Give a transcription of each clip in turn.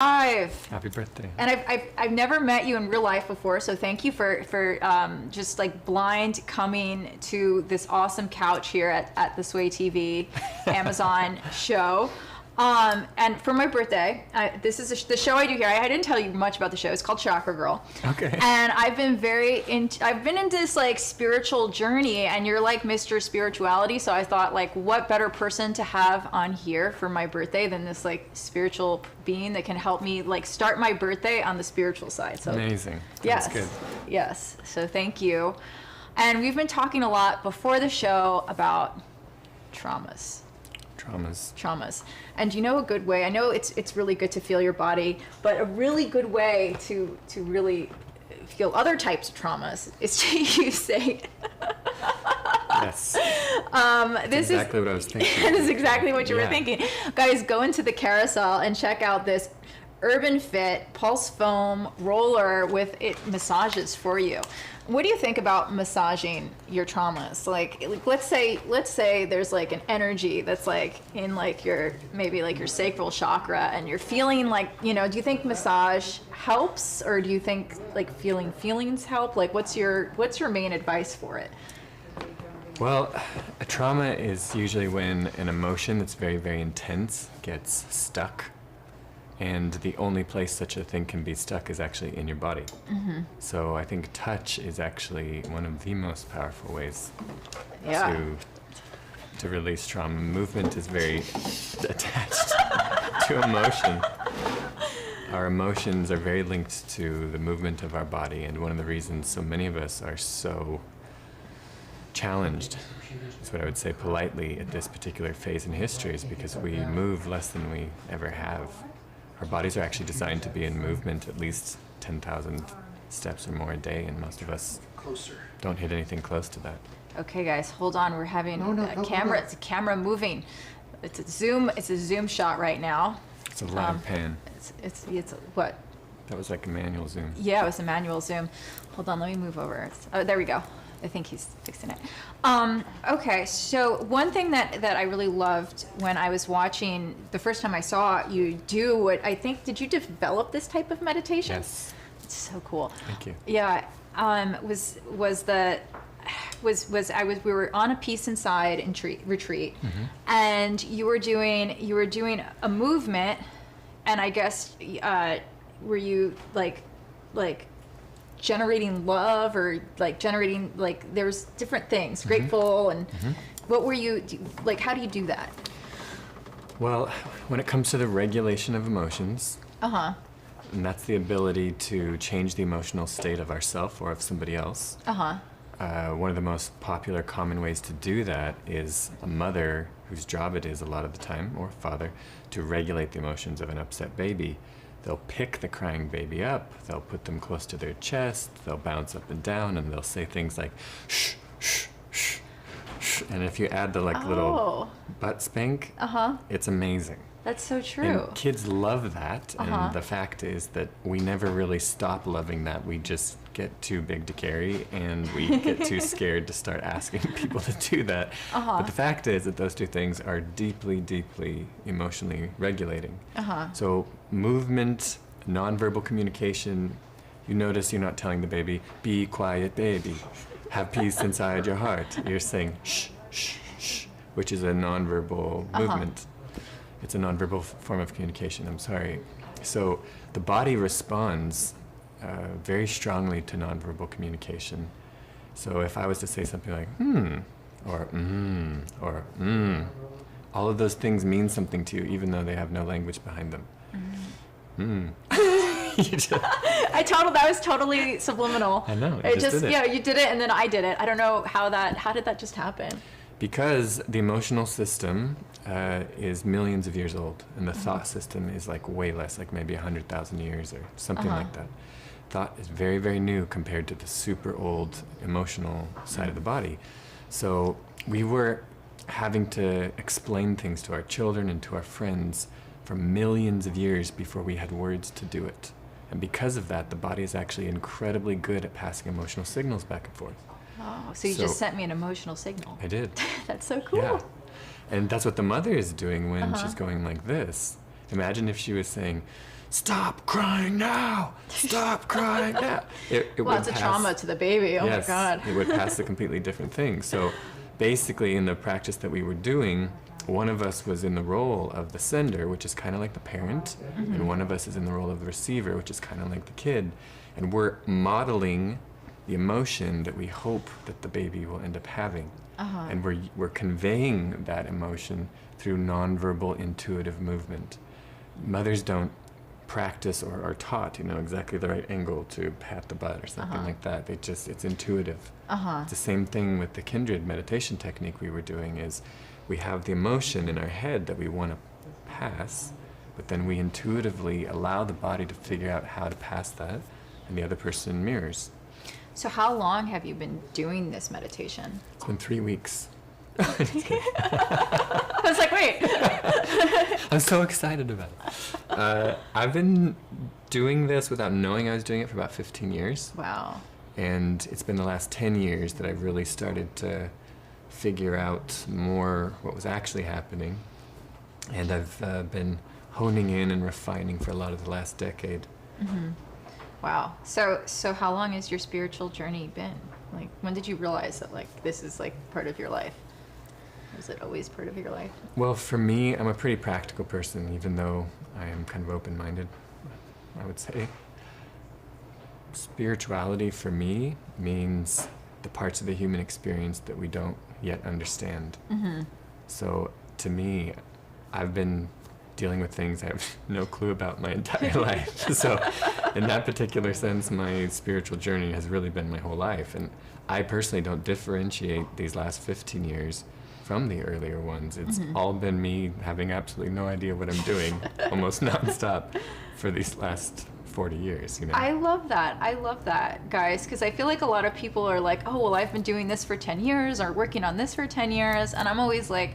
Happy birthday. And I've never met you in real life before, so thank you for just like blind coming to this awesome couch here at the Sway TV Amazon show. And for my birthday, this is the show I do here. I didn't tell you much about the show. It's called Chakra Girl. Okay. And I've been I've been into this like spiritual journey, and you're like Mr. Spirituality. So I thought, like, what better person to have on here for my birthday than this like spiritual being that can help me like start my birthday on the spiritual side. So amazing. Yes. That's good. Yes. So thank you. And we've been talking a lot before the show about traumas. And you know, a good way, I know it's really good to feel your body, but a really good way to really feel other types of traumas is to use Yes. This exactly what I was thinking. This is exactly what you were thinking. Guys, go into the carousel and check out this Urban Fit pulse foam roller with it massages for you. What do you think about massaging your traumas? Like let's say there's like an energy that's like in like your maybe like your sacral chakra, and you're feeling like, you know, do you think massage helps, or do you think like feelings help? Like what's your main advice for it? Well, a trauma is usually when an emotion that's very, very intense gets stuck. And the only place such a thing can be stuck is actually in your body. Mm-hmm. So I think touch is actually one of the most powerful ways to release trauma. Movement is very attached to emotion. Our emotions are very linked to the movement of our body, and one of the reasons so many of us are so challenged, is what I would say politely, at this particular phase in history, is because we move less than we ever have. Our bodies are actually designed to be in movement at least 10,000 steps or more a day, and most of us don't hit anything close to that. Okay, guys, hold on. We're having a camera. It's a camera moving. It's a zoom shot right now. It's a live pan. It's what? That was like a manual zoom. Yeah, it was a manual zoom. Hold on, let me move over. Oh, there we go. I think he's fixing it. Okay, so one thing that I really loved when I was watching, the first time I saw you do what I think, did you develop this type of meditation? Yes. It's so cool. Thank you. Yeah, we were on a peace inside retreat, mm-hmm. and you were doing a movement, and I guess were you like generating love, or like generating, like there's different things, mm-hmm. grateful, and mm-hmm. what were you like, how do you do that? Well, when it comes to the regulation of emotions, and that's the ability to change the emotional state of ourself or of somebody else. One of the most popular common ways to do that is a mother whose job it is a lot of the time, or father, to regulate the emotions of an upset baby. They'll pick the crying baby up, they'll put them close to their chest, they'll bounce up and down, and they'll say things like, shh, shh, shh, shh. And if you add the little butt spank, it's amazing. That's so true. And kids love that, and the fact is that we never really stop loving that. We just get too big to carry, and we get too scared to start asking people to do that. But the fact is that those two things are deeply, deeply emotionally regulating. So movement, nonverbal communication, you notice you're not telling the baby, be quiet, baby, have peace inside your heart. You're saying shh, shh, shh, which is a nonverbal movement. It's a nonverbal form of communication, I'm sorry. So the body responds very strongly to nonverbal communication. So if I was to say something like, or all of those things mean something to you, even though they have no language behind them. That was totally subliminal. I know, you just did it. Yeah, you did it, and then I did it. I don't know how did that just happen? Because the emotional system is millions of years old, and the thought system is like way less, like maybe 100,000 years or something like that. Thought is very, very new compared to the super old emotional side of the body. So we were having to explain things to our children and to our friends for millions of years before we had words to do it. And because of that, the body is actually incredibly good at passing emotional signals back and forth. Oh, so you just sent me an emotional signal. I did. That's so cool. Yeah. And that's what the mother is doing when she's going like this. Imagine if she was saying, stop crying now, stop crying now. It Lots of trauma to the baby. Oh yes, my God. It would pass a completely different thing. So basically in the practice that we were doing, one of us was in the role of the sender, which is kind of like the parent, and one of us is in the role of the receiver, which is kind of like the kid. And we're modeling the emotion that we hope that the baby will end up having. And we're conveying that emotion through nonverbal intuitive movement. Mothers don't practice or are taught, exactly the right angle to pat the butt or something like that. It's intuitive. It's the same thing with the kindred meditation technique we were doing. Is we have the emotion in our head that we want to pass, but then we intuitively allow the body to figure out how to pass that, and the other person mirrors. So how long have you been doing this meditation? It's been 3 weeks. I was like, wait. I'm so excited about it. I've been doing this without knowing I was doing it for about 15 years. Wow. And it's been the last 10 years that I've really started to figure out more what was actually happening. And I've been honing in and refining for a lot of the last decade. Wow. So how long has your spiritual journey been? Like, when did you realize that, like, this is, like, part of your life? Was it always part of your life? Well, for me, I'm a pretty practical person, even though I am kind of open-minded, I would say. Spirituality, for me, means the parts of the human experience that we don't yet understand. So, to me, I've been dealing with things I have no clue about my entire life. So in that particular sense, my spiritual journey has really been my whole life. And I personally don't differentiate these last 15 years from the earlier ones. It's all been me having absolutely no idea what I'm doing, almost nonstop, for these last 40 years, I love that, guys, because I feel like a lot of people are like, oh, well, I've been doing this for 10 years or working on this for 10 years. And I'm always like,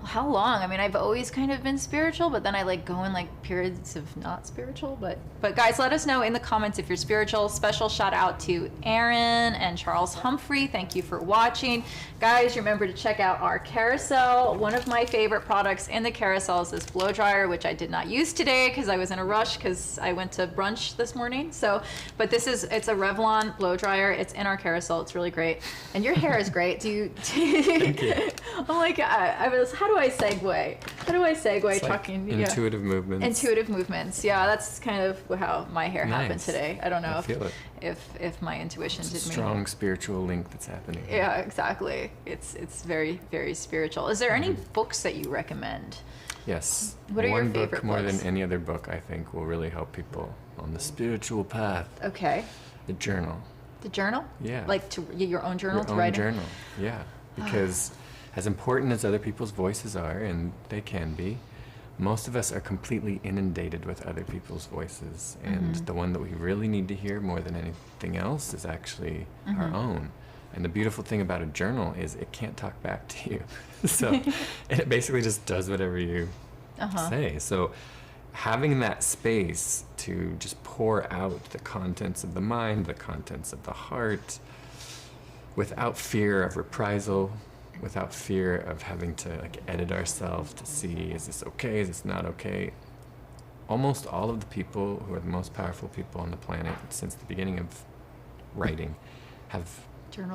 how long? I mean, I've always kind of been spiritual, but then I like go in like periods of not spiritual. But guys, let us know in the comments if you're spiritual. Special shout out to Aaron and Charles Humphrey. Thank you for watching. Guys, remember to check out our carousel. One of my favorite products in the carousel is this blow dryer, which I did not use today because I was in a rush because I went to brunch this morning. So, but it's a Revlon blow dryer. It's in our carousel. It's really great. And your hair is great. Thank you. Oh my God. How do I segue? It's talking? Like intuitive movements. Intuitive movements. Yeah, that's kind of how my hair happened today. I don't know if my intuition did me. Strong spiritual link that's happening. Yeah, exactly. It's very, very spiritual. Is there any books that you recommend? Yes. What are your favorite One book more books? than any other book, I think, will really help people on the spiritual path. Okay. The journal. The journal? Yeah. Like your own journal to write in? Your own journal, yeah. Because as important as other people's voices are, and they can be, most of us are completely inundated with other people's voices. And the one that we really need to hear more than anything else is actually our own. And the beautiful thing about a journal is it can't talk back to you. So and it basically just does whatever you say. So having that space to just pour out the contents of the mind, the contents of the heart, without fear of reprisal, without fear of having to like edit ourselves to see, is this okay, is this not okay? Almost all of the people who are the most powerful people on the planet since the beginning of writing have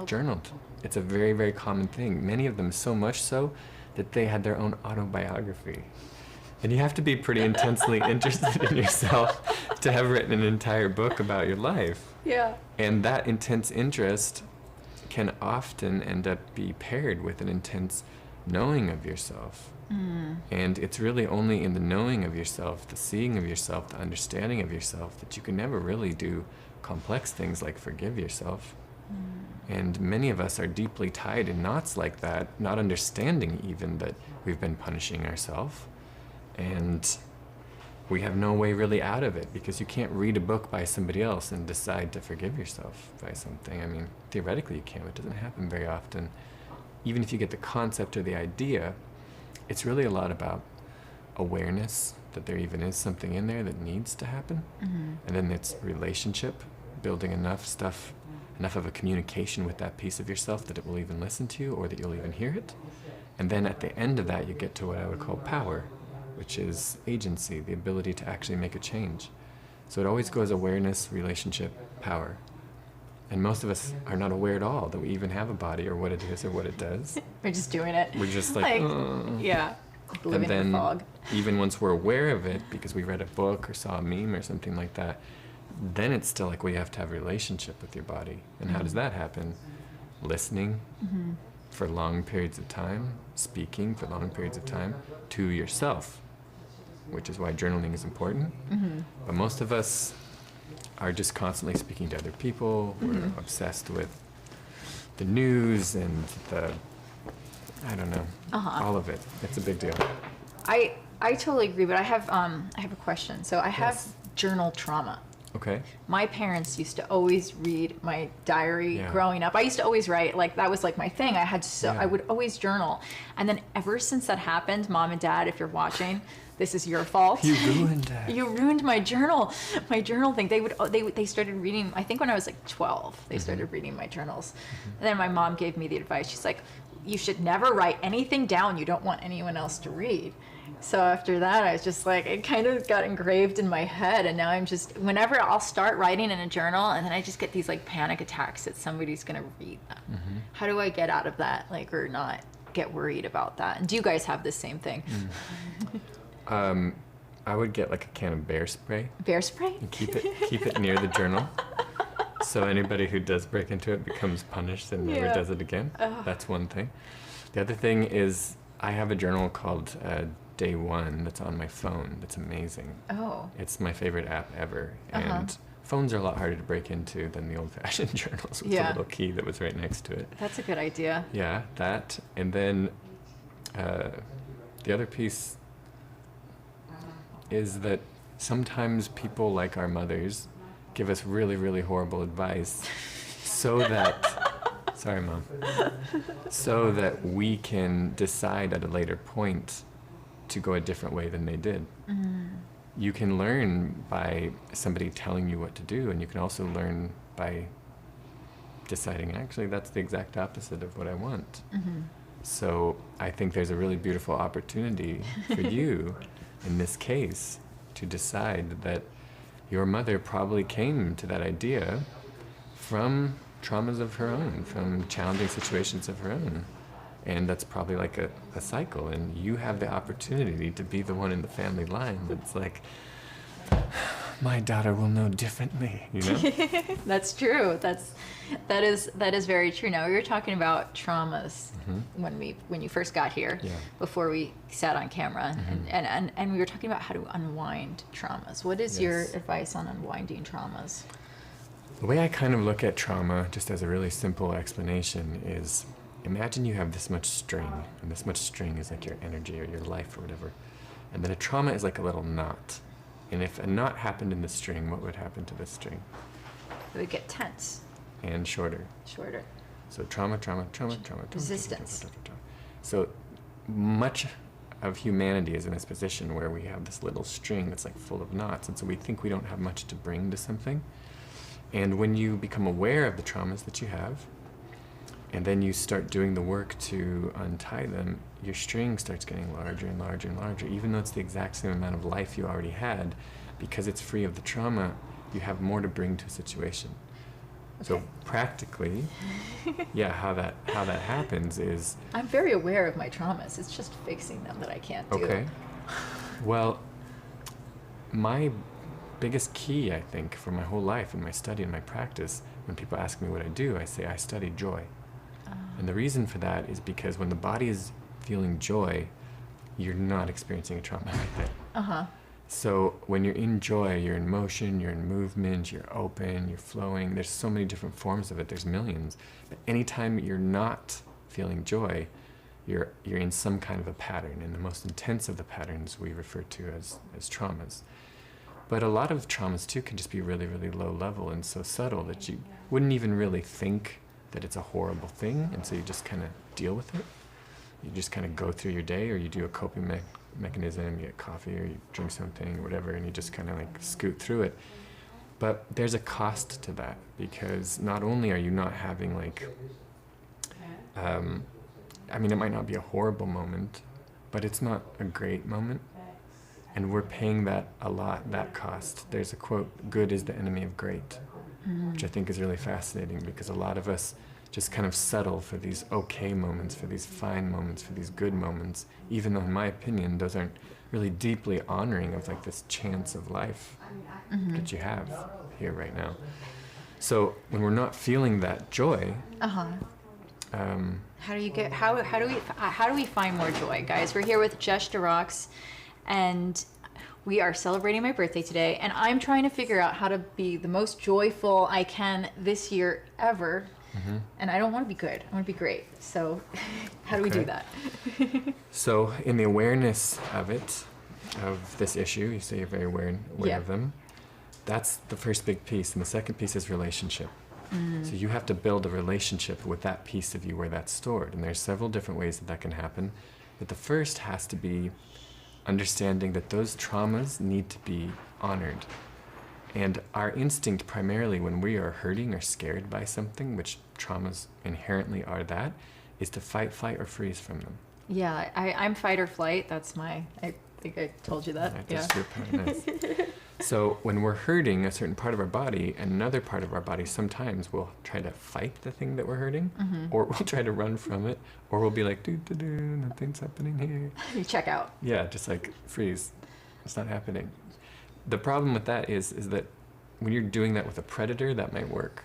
journaled. It's a very, very common thing. Many of them so much so that they had their own autobiography. And you have to be pretty intensely interested in yourself to have written an entire book about your life. Yeah. And that intense interest can often end up be paired with an intense knowing of yourself. And it's really only in the knowing of yourself, the seeing of yourself, the understanding of yourself, that you can never really do complex things like forgive yourself. And many of us are deeply tied in knots like that, not understanding even that we've been punishing ourselves. And we have no way really out of it, because you can't read a book by somebody else and decide to forgive yourself by something. I mean, theoretically you can, but it doesn't happen very often. Even if you get the concept or the idea, it's really a lot about awareness that there even is something in there that needs to happen. And then it's relationship, building enough of a communication with that piece of yourself that it will even listen to you or that you'll even hear it. And then at the end of that, you get to what I would call power. which is agency, the ability to actually make a change. So it always goes awareness, relationship, power. And most of us are not aware at all that we even have a body or what it is or what it does. We're just doing it. We're just like yeah, living in the fog. Even once we're aware of it, because we read a book or saw a meme or something like that, then it's still like we have to have a relationship with your body. And how does that happen? Listening for long periods of time, speaking for long periods of time to yourself, which is why journaling is important. But most of us are just constantly speaking to other people. We're obsessed with the news and I don't know, all of it. It's a big deal. I totally agree, but I have a question. So I have journal trauma. Okay. My parents used to always read my diary Yeah. growing up. I used to always write, like that was like my thing. Yeah. I would always journal. And then ever since that happened, Mom and Dad, if you're watching, this is your fault. You ruined that. You ruined my journal thing. They started reading, I think when I was like 12, they started reading my journals. And then my mom gave me the advice. She's like, you should never write anything down you don't want anyone else to read. So after that, I was just like, it kind of got engraved in my head. And now I'm just, whenever I'll start writing in a journal, and then I just get these like panic attacks that somebody's going to read them. How do I get out of that, like, or not get worried about that? And do you guys have the same thing? I would get like a can of bear spray Bear spray? and keep it near the journal. So anybody who does break into it becomes punished and never Yeah. does it again. That's one thing. The other thing is I have a journal called Day One that's on my phone. That's amazing. Oh. It's my favorite app ever. And phones are a lot harder to break into than the old-fashioned journals with Yeah. a little key that was right next to it. That's a good idea. Yeah, that. And then the other piece is that sometimes people like our mothers give us really, really horrible advice so that, sorry, Mom, so that we can decide at a later point to go a different way than they did. You can learn by somebody telling you what to do, and you can also learn by deciding, actually, that's the exact opposite of what I want. So I think there's a really beautiful opportunity for you, in this case, to decide that your mother probably came to that idea from traumas of her own, from challenging situations of her own. And that's probably like a cycle. And you have the opportunity to be the one in the family line that's like, my daughter will know differently, you know? That's true. That is very true. Now, we were talking about traumas when you first got here, before we sat on camera, and we were talking about how to unwind traumas. What is your advice on unwinding traumas? The way I kind of look at trauma, just as a really simple explanation, is imagine you have this much string, and this much string is like your energy or your life or whatever, and then a trauma is like a little knot. And if a knot happened in the string, what would happen to the string? It would get tense. And shorter. Shorter. So trauma. Resistance. So much of humanity is in this position where we have this little string that's like full of knots, and so we think we don't have much to bring to something. And when you become aware of the traumas that you have, and then you start doing the work to untie them, your string starts getting larger and larger and larger, even though it's the exact same amount of life you already had. Because it's free of the trauma, you have more to bring to a situation. Okay. So practically, how that happens is... I'm very aware of my traumas. It's just fixing them that I can't do. Okay. Well, my biggest key, I think, for my whole life and my study and my practice, when people ask me what I do, I say I study joy. And the reason for that is because when the body is feeling joy, you're not experiencing a trauma like that. So when you're in joy, you're in motion, you're in movement, you're open, you're flowing. There's so many different forms of it. There's millions. But anytime you're not feeling joy, you're in some kind of a pattern. And the most intense of the patterns we refer to as traumas. But a lot of traumas, too, can just be really, really low level and so subtle that you wouldn't even really think that it's a horrible thing. And so you just kind of deal with it. You just kind of go through your day, or you do a coping mechanism, you get coffee or you drink something or whatever, and you just kind of like scoot through it. But there's a cost to that, because not only are you not having like, it might not be a horrible moment, but it's not a great moment. And we're paying that a lot, that cost. There's a quote, good is the enemy of great, which I think is really fascinating, because a lot of us just kind of settle for these okay moments, for these fine moments, for these good moments, even though in my opinion, those aren't really deeply honoring of like this chance of life that you have here right now. So when we're not feeling that joy, how do we find more joy, guys? We're here with Jesh DeRox, and we are celebrating my birthday today, and I'm trying to figure out how to be the most joyful I can this year ever. And I don't want to be good. I want to be great. So how do we do that? So in the awareness of it, of this issue, you say you're very aware of them. That's the first big piece. And the second piece is relationship. So you have to build a relationship with that piece of you where that's stored. And there's several different ways that can happen. But the first has to be understanding that those traumas need to be honored. And our instinct primarily when we are hurting or scared by something, which traumas inherently are that, is to fight, flight, or freeze from them. Yeah, I'm fight or flight. That's I think I told you that. That's your part. Nice. So when we're hurting a certain part of our body, and another part of our body, sometimes we'll try to fight the thing that we're hurting, or we'll try to run from it, or we'll be like, doo-doo-doo, nothing's happening here. You check out. Yeah, just like freeze. It's not happening. The problem with that is that when you're doing that with a predator, that might work.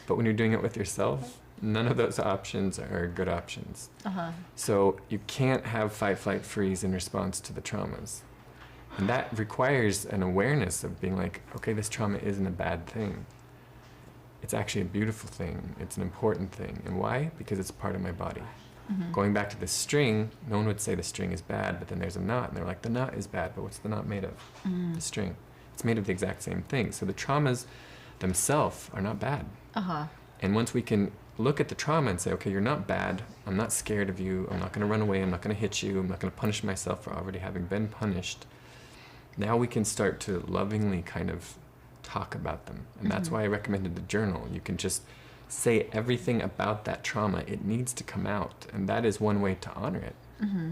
But when you're doing it with yourself, none of those options are good options. So you can't have fight, flight, freeze in response to the traumas. And that requires an awareness of being like, okay, this trauma isn't a bad thing. It's actually a beautiful thing. It's an important thing. And why? Because it's part of my body. Going back to the string, no one would say the string is bad, but then there's a knot, and they're like, the knot is bad, but what's the knot made of? The string. It's made of the exact same thing. So the traumas themselves are not bad. And once we can look at the trauma and say, okay, you're not bad, I'm not scared of you, I'm not going to run away, I'm not going to hit you, I'm not going to punish myself for already having been punished. Now we can start to lovingly kind of talk about them. And that's why I recommended the journal. You can just say everything about that trauma. It needs to come out. And that is one way to honor it,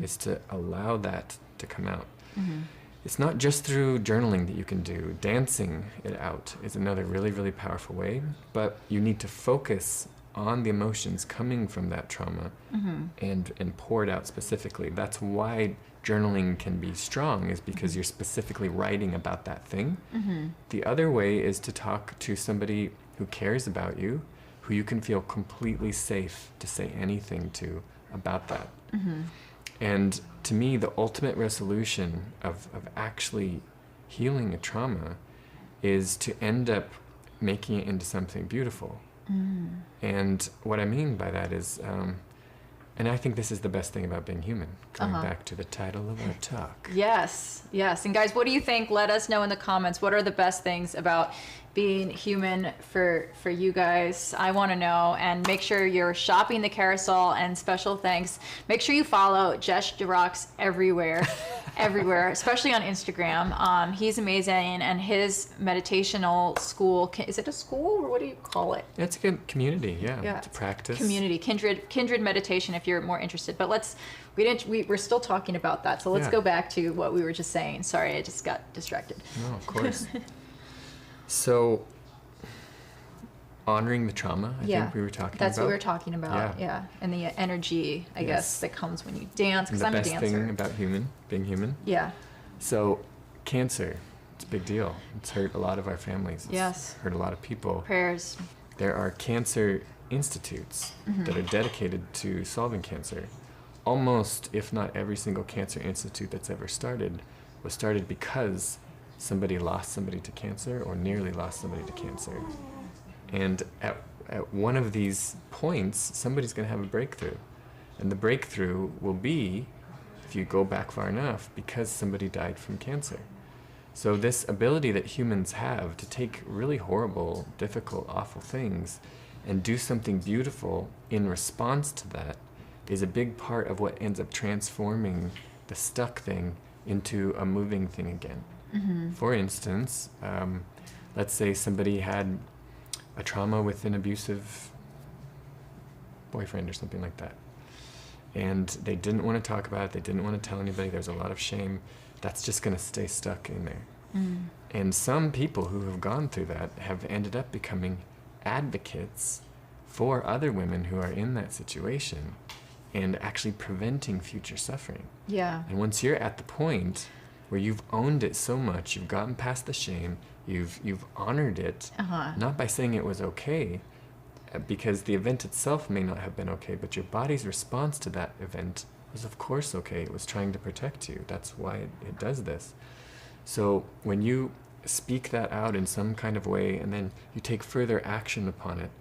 is to allow that to come out. It's not just through journaling that you can do. Dancing it out is another really, really powerful way. But you need to focus on the emotions coming from that trauma and pour it out specifically. That's why journaling can be strong, is because you're specifically writing about that thing. The other way is to talk to somebody who cares about you, who you can feel completely safe to say anything to about that. And to me, the ultimate resolution of actually healing a trauma is to end up making it into something beautiful. And what I mean by that is, and I think this is the best thing about being human, going back to the title of our talk. Yes. And guys, what do you think? Let us know in the comments. What are the best things about being human for you guys? I want to know. And make sure you're shopping the carousel, and special thanks. Make sure you follow Jesh DeRox everywhere, especially on Instagram. He's amazing, and his meditational school, is it a school or what do you call it? It's a good community, yeah. It's a practice. Community, kindred meditation if you're more interested. But we're still talking about that. So let's go back to what we were just saying. Sorry, I just got distracted. No, of course. So, honoring the trauma, I think we were talking about. That's what we were talking about, yeah. And the energy, I guess, that comes when you dance, because I'm a dancer. The best thing about being human. Yeah. So, cancer, it's a big deal. It's hurt a lot of our families. It's hurt a lot of people. Prayers. There are cancer institutes that are dedicated to solving cancer. Almost, if not every single cancer institute that's ever started, was started because somebody lost somebody to cancer or nearly lost somebody to cancer. And at one of these points, somebody's going to have a breakthrough. And the breakthrough will be, if you go back far enough, because somebody died from cancer. So this ability that humans have to take really horrible, difficult, awful things and do something beautiful in response to that is a big part of what ends up transforming the stuck thing into a moving thing again. For instance, let's say somebody had a trauma with an abusive boyfriend or something like that. And they didn't want to talk about it. They didn't want to tell anybody. There was a lot of shame. that's just going to stay stuck in there. And some people who have gone through that have ended up becoming advocates for other women who are in that situation and actually preventing future suffering. Yeah. And once you're at the point where you've owned it so much, you've gotten past the shame, you've honored it, not by saying it was okay, because the event itself may not have been okay, but your body's response to that event was of course okay. It was trying to protect you. That's why it does this. So when you speak that out in some kind of way, and then you take further action upon it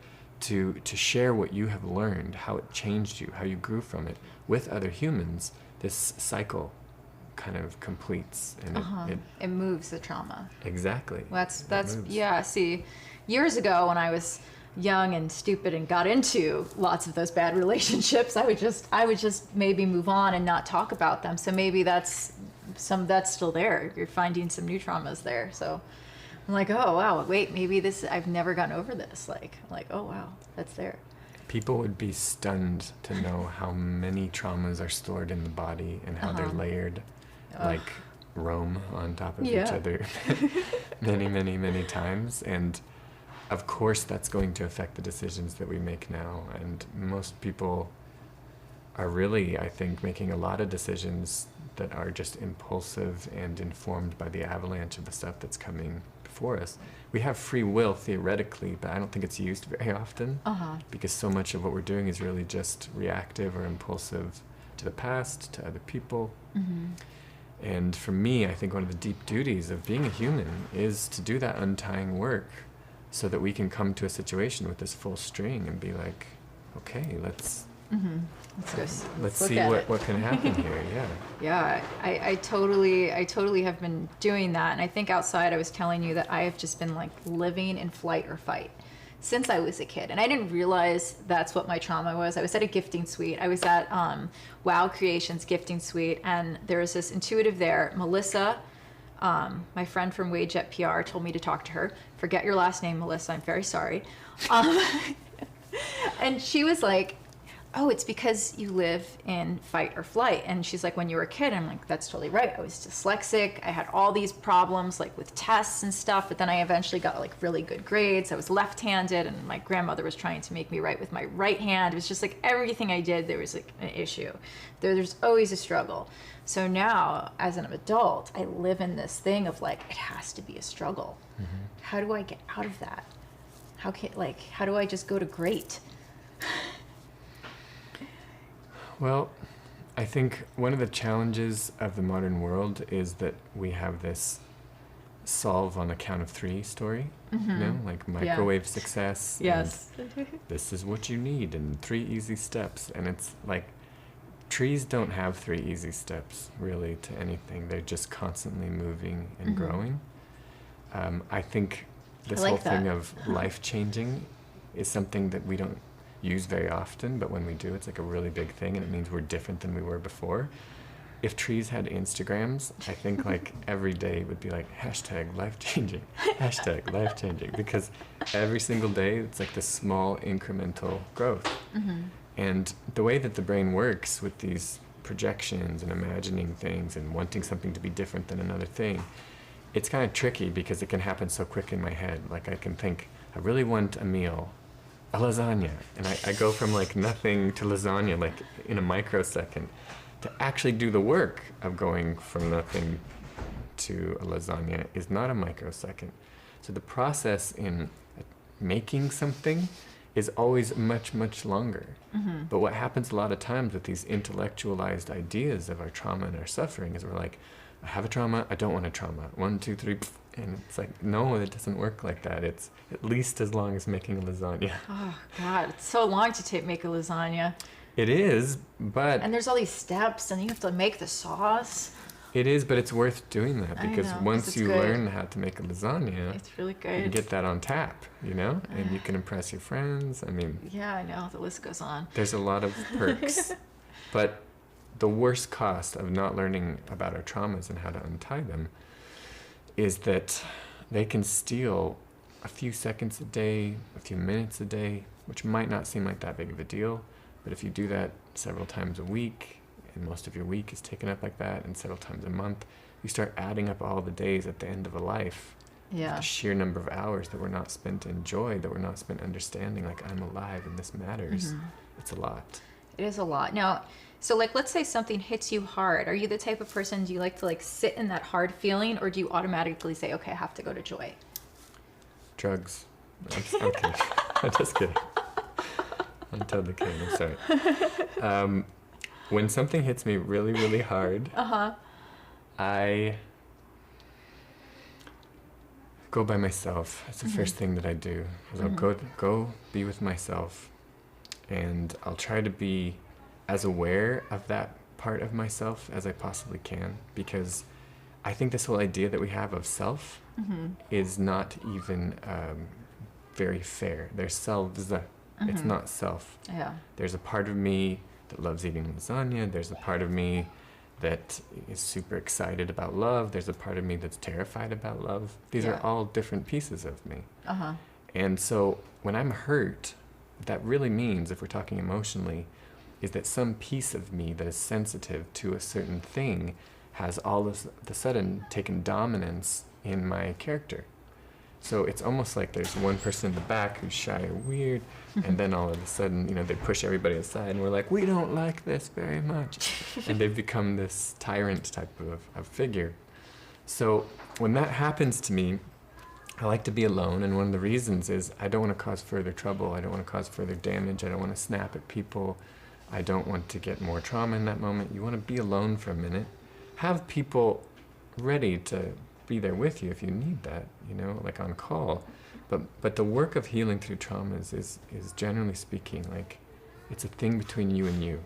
to share what you have learned, how it changed you, how you grew from it with other humans, this cycle kind of completes, and it moves the trauma. Exactly. That's yeah. See, years ago when I was young and stupid and got into lots of those bad relationships, I would just maybe move on and not talk about them. So maybe that's still there. You're finding some new traumas there. So I'm like, oh wow, wait, maybe I've never gotten over this. I'm like, oh wow, that's there. People would be stunned to know how many traumas are stored in the body and how they're layered like Rome on top of each other many, many, many times. And of course that's going to affect the decisions that we make now. And most people are really, I think, making a lot of decisions that are just impulsive and informed by the avalanche of the stuff that's coming before us. We have free will theoretically, but I don't think it's used very often because so much of what we're doing is really just reactive or impulsive to the past, to other people. And for me, I think one of the deep duties of being a human is to do that untying work so that we can come to a situation with this full string and be like, okay, let's see what can happen here. Yeah, I totally have been doing that. And I think outside I was telling you that I have just been like living in flight or fight since I was a kid. And I didn't realize that's what my trauma was. I was at a gifting suite. I was at Wow Creations gifting suite, and there was this intuitive there, Melissa, my friend from Wagejet PR told me to talk to her. Forget your last name, Melissa, I'm very sorry. And she was like, oh, it's because you live in fight or flight. And she's like, when you were a kid, I'm like, that's totally right. I was dyslexic. I had all these problems like with tests and stuff, but then I eventually got like really good grades. I was left-handed, and my grandmother was trying to make me write with my right hand. It was just like everything I did, there was like an issue. There's always a struggle. So now, as an adult, I live in this thing of like, it has to be a struggle. How do I get out of that? How do I just go to great? Well, I think one of the challenges of the modern world is that we have this solve on a count of three story, like microwave success. Yes. And this is what you need and 3 easy steps. And it's like, trees don't have 3 easy steps really to anything. They're just constantly moving and growing. I think this whole thing of life-changing is something that we don't use very often, but when we do, it's like a really big thing, and it means we're different than we were before. If trees had Instagrams, I think like every day would be like hashtag life-changing, hashtag life-changing, because every single day it's like this small incremental growth. And the way that the brain works with these projections and imagining things and wanting something to be different than another thing, it's kind of tricky because it can happen so quick in my head. Like I can think, I really want a meal, a lasagna, and I go from like nothing to lasagna like in a microsecond. To actually do the work of going from nothing to a lasagna is not a microsecond. So the process in making something is always much, much longer. But what happens a lot of times with these intellectualized ideas of our trauma and our suffering is we're like, I have a trauma, I don't want a trauma. 1, 2, 3, and it's like, no, it doesn't work like that. It's at least as long as making a lasagna. Oh God, it's so long to make a lasagna. It is, but... And there's all these steps, and you have to make the sauce. It is, but it's worth doing that because once you learn how to make a lasagna, it's really good. You can get that on tap, and you can impress your friends. I mean... Yeah, I know. The list goes on. There's a lot of perks. But the worst cost of not learning about our traumas and how to untie them is that they can steal a few seconds a day, a few minutes a day, which might not seem like that big of a deal. But if you do that several times a week, and most of your week is taken up like that, and several times a month, you start adding up all the days at the end of a life. Yeah. The sheer number of hours that were not spent in joy, that were not spent understanding, like, I'm alive and this matters. It's a lot. It is a lot. Now, so like, let's say something hits you hard. Are you the type of person, do you like to like sit in that hard feeling, or do you automatically say, okay, I have to go to joy? Drugs. I'm kidding. I'm just kidding. I'm totally kidding. I'm sorry. When something hits me really, really hard, I go by myself. That's the first thing that I do. Is I'll go be with myself, and I'll try to be as aware of that part of myself as I possibly can, because I think this whole idea that we have of self is not even very fair. There's selves, it's not self. Yeah. There's a part of me that loves eating lasagna. There's a part of me that is super excited about love. There's a part of me that's terrified about love. These are all different pieces of me. And so when I'm hurt, what that really means, if we're talking emotionally, is that some piece of me that is sensitive to a certain thing has all of a sudden taken dominance in my character. So it's almost like there's one person in the back who's shy or weird, and then all of a sudden, you know, they push everybody aside, and we're like, we don't like this very much. And they've become this tyrant type of figure. So when that happens to me, I like to be alone, and one of the reasons is I don't want to cause further trouble. I don't want to cause further damage. I don't want to snap at people. I don't want to get more trauma in that moment. You want to be alone for a minute. Have people ready to be there with you if you need that, you know, like on call. But the work of healing through traumas is generally speaking, like, it's a thing between you and you.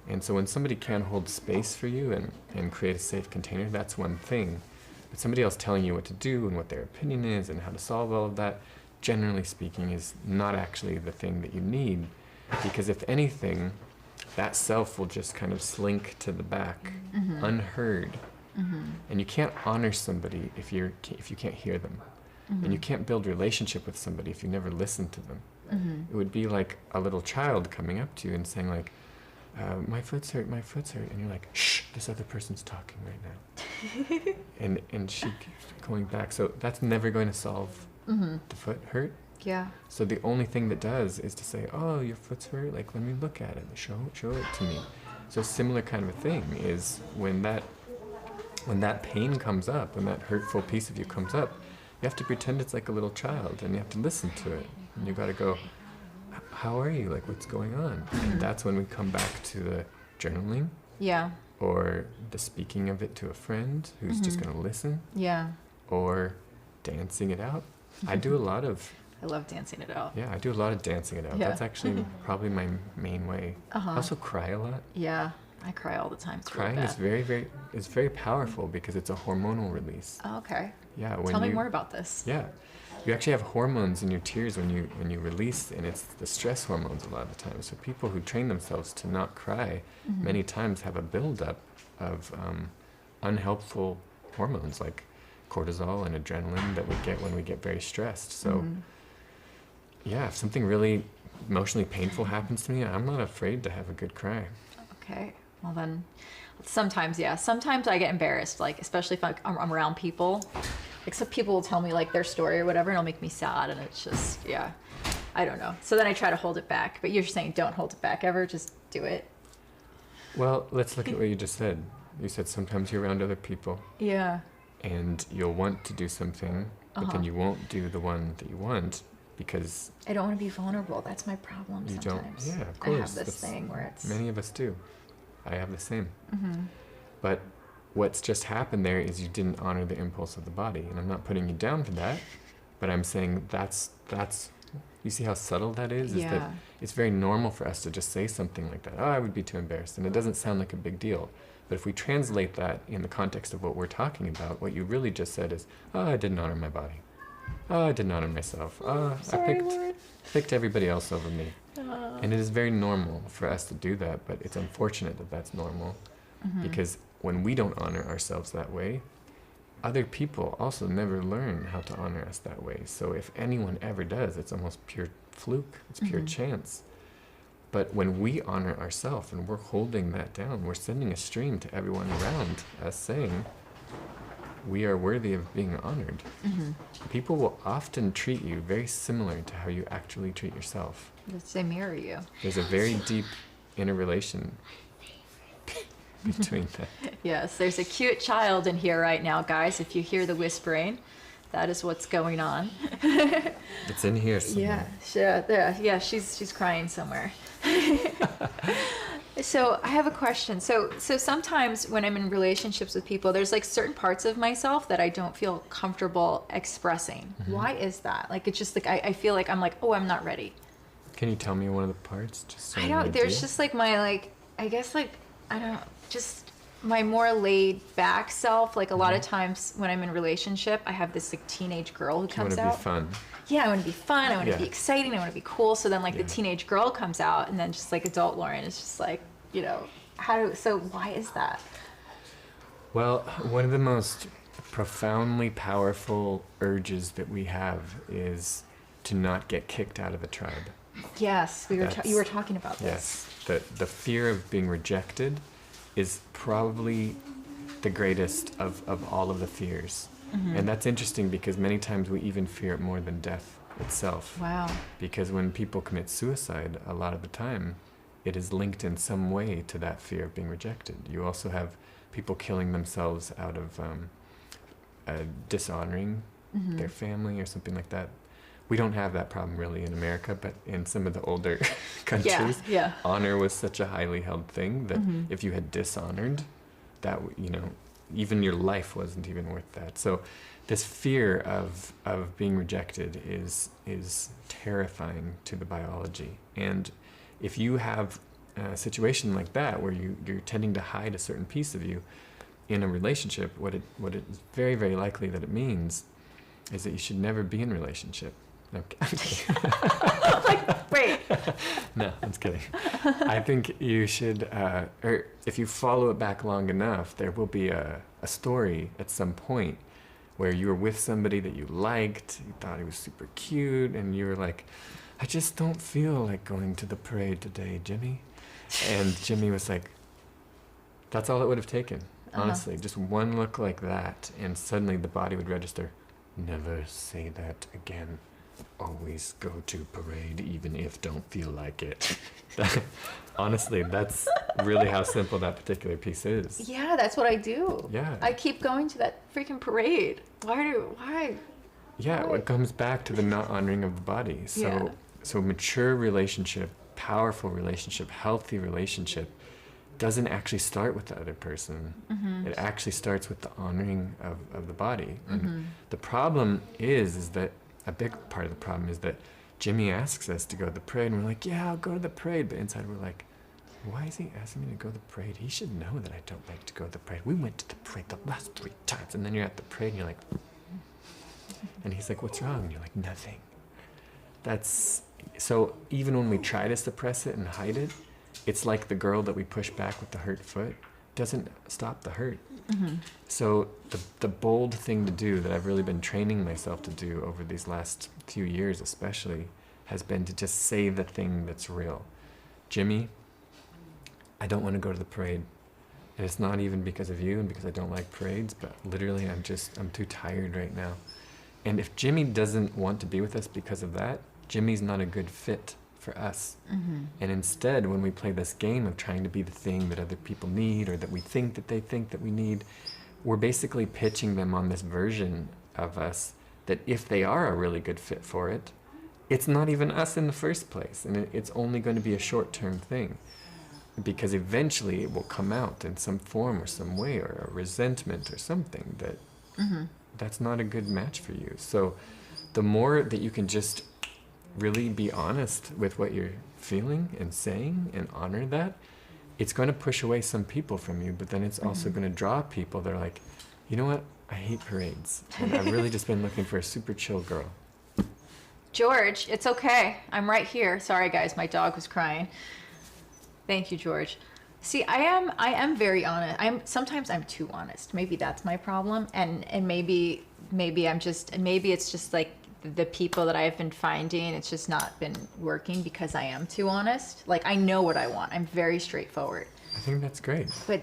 And so when somebody can hold space for you and create a safe container, that's one thing. But somebody else telling you what to do and what their opinion is and how to solve all of that, generally speaking, is not actually the thing that you need. Because if anything, that self will just kind of slink to the back, unheard. And you can't honor somebody if you can't hear them. And you can't build relationship with somebody if you never listen to them. It would be like a little child coming up to you and saying like, my foot's hurt, and you're like, shh, this other person's talking right now. and she keeps going back. So that's never going to solve the foot hurt. Yeah. So the only thing that does is to say, oh, your foot's hurt, like, let me look at it, show it to me. So a similar kind of a thing is when that pain comes up, when that hurtful piece of you comes up, you have to pretend it's like a little child, and you have to listen to it. And you got to go, how are you? Like, what's going on? And that's when we come back to the journaling. Yeah. Or the speaking of it to a friend who's just going to listen. Yeah. Or dancing it out. I do a lot of... I love dancing it out. Yeah, I do a lot of dancing it out. Yeah. That's actually probably my main way. I also cry a lot. Yeah, I cry all the time. It's Crying really is very powerful because it's a hormonal release. Oh, okay. Yeah. Tell me more about this. Yeah. You actually have hormones in your tears when you release, and it's the stress hormones a lot of the time. So people who train themselves to not cry many times have a buildup of unhelpful hormones like cortisol and adrenaline that we get when we get very stressed. So yeah, if something really emotionally painful happens to me, I'm not afraid to have a good cry. Okay. Well then, sometimes, yeah. Sometimes I get embarrassed, like, especially if I'm around people. Like, some people will tell me, like, their story or whatever, and it'll make me sad, and it's just, yeah. I don't know. So then I try to hold it back. But you're saying don't hold it back ever, just do it. Well, let's look at what you just said. You said sometimes you're around other people. Yeah. And you'll want to do something, but then you won't do the one that you want. Because I don't want to be vulnerable. That's my problem you sometimes. don't. Yeah, of course. I have this thing where it's... Many of us do. I have the same. But what's just happened there is you didn't honor the impulse of the body. And I'm not putting you down for that, but I'm saying that's you see how subtle that is? Yeah. Is that it's very normal for us to just say something like that. Oh, I would be too embarrassed. And it doesn't sound like a big deal. But if we translate that in the context of what we're talking about, what you really just said is, oh, I didn't honor my body. Oh, I didn't honor myself. Oh, Sorry, I picked everybody else over me. And it is very normal for us to do that, but it's unfortunate that that's normal. Because when we don't honor ourselves that way, other people also never learn how to honor us that way. So if anyone ever does, it's almost pure fluke. It's pure chance. But when we honor ourselves and we're holding that down, we're sending a stream to everyone around us saying, we are worthy of being honored. People will often treat you very similar to how you actually treat yourself. They mirror you. There's a very deep interrelation between that. Yes, there's a cute child in here right now, guys. If you hear the whispering, that is what's going on. It's in here somewhere. Yeah, she's crying somewhere. So I have a question. So sometimes when I'm in relationships with people, there's like certain parts of myself that I don't feel comfortable expressing. Why is that? Like, it's just like, I feel like I'm like, oh, I'm not ready. Can you tell me one of the parts? Just so I don't, there's just like my, like, I guess like, I don't know, just my more laid back self. Like a lot of times when I'm in a relationship, I have this like teenage girl who comes out. You want to be fun. Yeah, I want to be fun. I want to be exciting. I want to be cool. So then like the teenage girl comes out, and then just like adult Lauren is just like, you know, so why is that? Well, one of the most profoundly powerful urges that we have is to not get kicked out of a tribe. Yes, you were talking about this. Yes, the fear of being rejected is probably the greatest of all of the fears. And that's interesting because many times we even fear it more than death itself. Wow. Because when people commit suicide, a lot of the time, it is linked in some way to that fear of being rejected. You also have people killing themselves out of dishonoring their family or something like that. We don't have that problem really in America, but in some of the older countries, honor was such a highly held thing that if you had dishonored, that, you know, even your life wasn't even worth that. So this fear of being rejected is terrifying to the biology. And if you have a situation like that where you're tending to hide a certain piece of you in a relationship, what it's very, very likely that it means is that you should never be in a relationship. Okay. Like, wait. No, I'm just kidding. I think you should, or if you follow it back long enough, there will be a story at some point where you were with somebody that you liked, you thought he was super cute, and you were like, I just don't feel like going to the parade today, Jimmy. And Jimmy was like, that's all it would have taken, honestly. Just one look like that, and suddenly the body would register, never say that again. Always go to parade even if don't feel like it. Honestly, that's really how simple that particular piece is. Yeah, that's what I do. Yeah. I keep going to that freaking parade. Why? Yeah, it comes back to the not honoring of the body. So mature relationship, powerful relationship, healthy relationship doesn't actually start with the other person. It actually starts with the honoring of the body. And the problem is that a big part of the problem is that Jimmy asks us to go to the parade, and we're like, yeah, I'll go to the parade. But inside we're like, why is he asking me to go to the parade? He should know that I don't like to go to the parade. We went to the parade the last 3 times. And then you're at the parade and you're like, and he's like, what's wrong? And you're like, nothing. So even when we try to suppress it and hide it, it's like the girl that we push back with the hurt foot doesn't stop the hurt. So the bold thing to do that I've really been training myself to do over these last few years especially has been to just say the thing that's real. Jimmy, I don't want to go to the parade. And it's not even because of you and because I don't like parades, but literally I'm too tired right now. And if Jimmy doesn't want to be with us because of that, Jimmy's not a good fit for us. And instead, when we play this game of trying to be the thing that other people need or that we think that they think that we need, we're basically pitching them on this version of us that if they are a really good fit for it, it's not even us in the first place. And it's only going to be a short-term thing because eventually it will come out in some form or some way or a resentment or something that that's not a good match for you. So the more that you can just really be honest with what you're feeling and saying and honor that, it's going to push away some people from you, but then it's also going to draw people that are like, you know what, I hate parades. And I've really just been looking for a super chill girl. George, it's okay. I'm right here. Sorry guys, my dog was crying. Thank you, George. See, I am very honest. Sometimes I'm too honest. Maybe that's my problem. And maybe it's just like the people that I've been finding, it's just not been working because I am too honest. Like, I know what I want. I'm very straightforward. I think that's great. But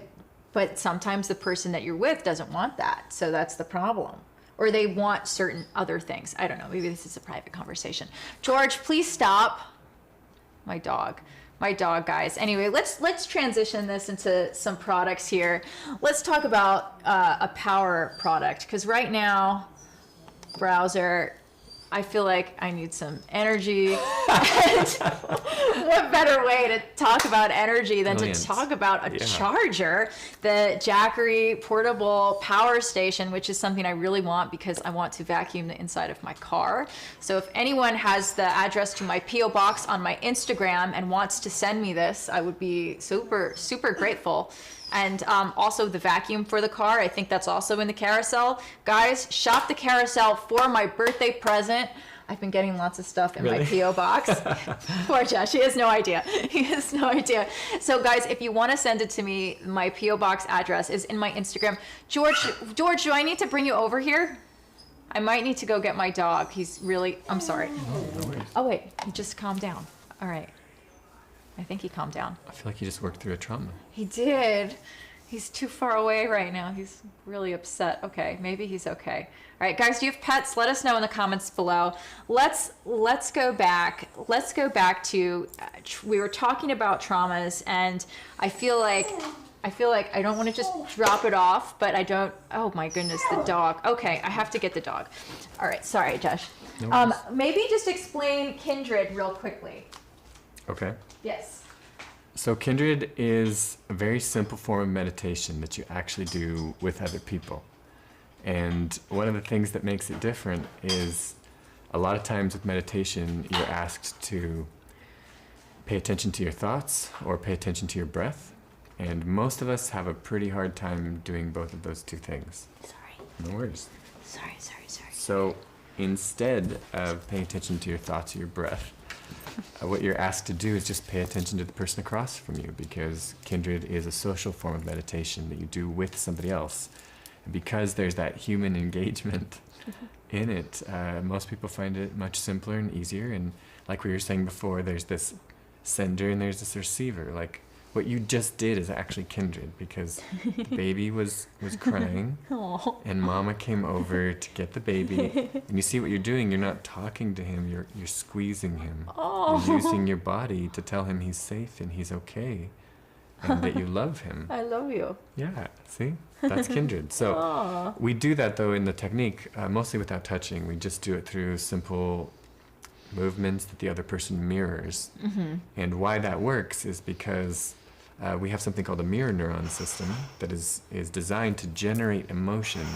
But sometimes the person that you're with doesn't want that. So that's the problem. Or they want certain other things. I don't know. Maybe this is a private conversation. George, please stop. My dog, guys. Anyway, let's transition this into some products here. Let's talk about a power product, because right now, browser, I feel like I need some energy. And what better way to talk about energy than to talk about a charger, the Jackery portable power station, which is something I really want because I want to vacuum the inside of my car. So if anyone has the address to my P.O. box on my Instagram and wants to send me this, I would be super, super grateful. And also the vacuum for the car. I think that's also in the carousel. Guys, shop the carousel for my birthday present. I've been getting lots of stuff in my P.O. box. Poor Josh, he has no idea. He has no idea. So guys, if you want to send it to me, my P.O. box address is in my Instagram. George, do I need to bring you over here? I might need to go get my dog. He's really, I'm sorry. Oh wait, he just calmed down. All right. I think he calmed down. I feel like he just worked through a trauma. He did. He's too far away right now. He's really upset. Okay, maybe he's okay. All right, guys, do you have pets? Let us know in the comments below. Let's go back. Let's go back to we were talking about traumas, and I feel like I don't want to just drop it off, but I don't. Oh my goodness, the dog. Okay, I have to get the dog. All right, sorry, Josh. No maybe just explain Kindred real quickly. Okay. Yes. So Kindred is a very simple form of meditation that you actually do with other people. And one of the things that makes it different is a lot of times with meditation, you're asked to pay attention to your thoughts or pay attention to your breath. And most of us have a pretty hard time doing both of those two things. Sorry. No worries. Sorry. So instead of paying attention to your thoughts or your breath, what you're asked to do is just pay attention to the person across from you, because Kindred is a social form of meditation that you do with somebody else. And because there's that human engagement in it, most people find it much simpler and easier. And like we were saying before, there's this sender and there's this receiver. Like what you just did is actually Kindred, because the baby was crying and mama came over to get the baby. And you see what you're doing, you're not talking to him, you're squeezing him. You're using your body to tell him he's safe and he's okay and that you love him. I love you. Yeah, see? That's Kindred. So we do that though in the technique, mostly without touching. We just do it through simple movements that the other person mirrors. Mm-hmm. And why that works is because we have something called a mirror neuron system that is designed to generate emotion